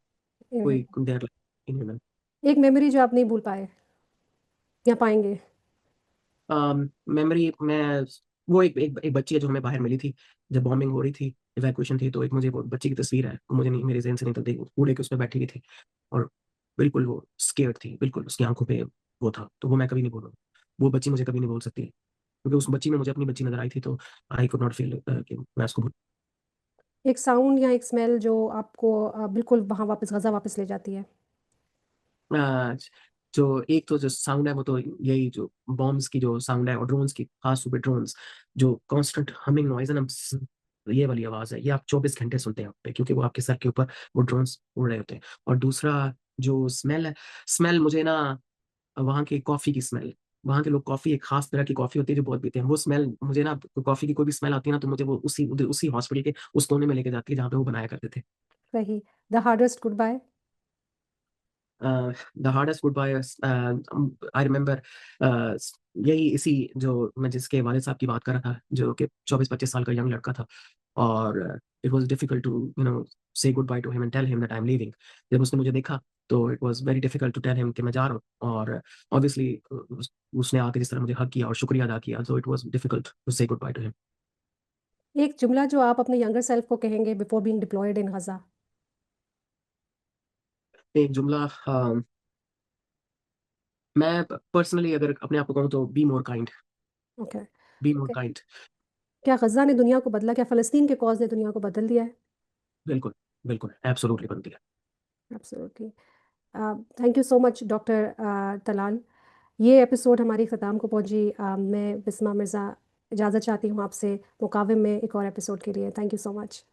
इन्हें कोई दे आर लाइक इनह्यूमन। एक मेमोरी जो आप नहीं भूल पाए या पाएँगे? मेमोरी में वो एक बच्ची है जो हमें बाहर मिली थी, जब बॉम्बिंग हो रही थी, इवैक्यूएशन थी, तो एक मुझे वो बच्ची की तस्वीर है, वो मुझे नहीं मेरे ज़हन से नहीं निकलती, कूड़े के उसमें बैठी हुई थी और बिल्कुल वो स्केयर्ड थी, बिल्कुल उसकी आँखों पे वो था, तो वो मैं कभी नहीं भूलूँगा। वो बच्ची मुझे कभी नहीं भूल सकती, क्योंकि उस बच्ची में मुझे अपनी बच्ची नज़र आई थी, तो आई कुड नॉट फील कि मैं उसको भूल एक साउंड या एक स्मेल जो आपको बिल्कुल वहाँ वापस गज़ा वापस ले जाती है? अ, जो एक तो जो साउंड है वो तो यही जो बॉम्ब्स की जो साउंड है और ड्रोन्स की खास तौर पे ड्रोन्स जो कांस्टेंट हमिंग नॉइज़ है ना ये वाली आवाज़ है, ये आप 24 घंटे सुनते हैं वहाँ पे क्योंकि वो आपके सर के ऊपर वो ड्रोन्स उड़ रहे होते हैं। और दूसरा जो स्मेल है, स्मेल मुझे ना वहाँ की कॉफ़ी की स्मेल, वहाँ के लोग कॉफ़ी एक खास तरह की कॉफ़ी होती है जो बहुत पीते हैं, वो स्मेल मुझे ना कॉफ़ी की कोई भी स्मेल आती है ना तो मुझे वो उसी हॉस्पिटल के उस कोने में लेके जाती है जहाँ पे वो बनाया करते थे। सही। The hardest goodbye? The hardest goodbye I remember यही इसी जो मैं जिसके वालिद साहब की बात कर रहा था, जो कि 24-25 साल का यंग लड़का था और it was difficult to say goodbye to him and tell him that I am leaving. जब उसने मुझे देखा तो it was very difficult to tell him कि मैं जा रहा हूँ और ऑब्वियसली उसने आके जिस तरह मुझे हग किया और शुक्रिया अदा किया, so it was difficult to say goodbye to him. एक जुमला जो आप अपने यंगर सेल्फ को कहेंगे before being deployed in Gaza? एक जुमला मैं पर्सनली अगर अपने आप को कहूँ तो okay, be more okay. Kind. क्या गज़ा ने दुनिया को बदला? क्या फ़लस्तीन के कॉज़ ने दुनिया को बदल दिया है? बिल्कुल, बिल्कुल, एब्सोल्युटली बनती है। Absolutely. Thank you so much doctor Talal. ये एपिसोड हमारी ख़त्म को पहुंची। मैं बिस्मा मिर्ज़ा इजाज़त चाहती हूँ आपसे। मुकाविम में एक और एपिसोड के लिए। Thank you so much.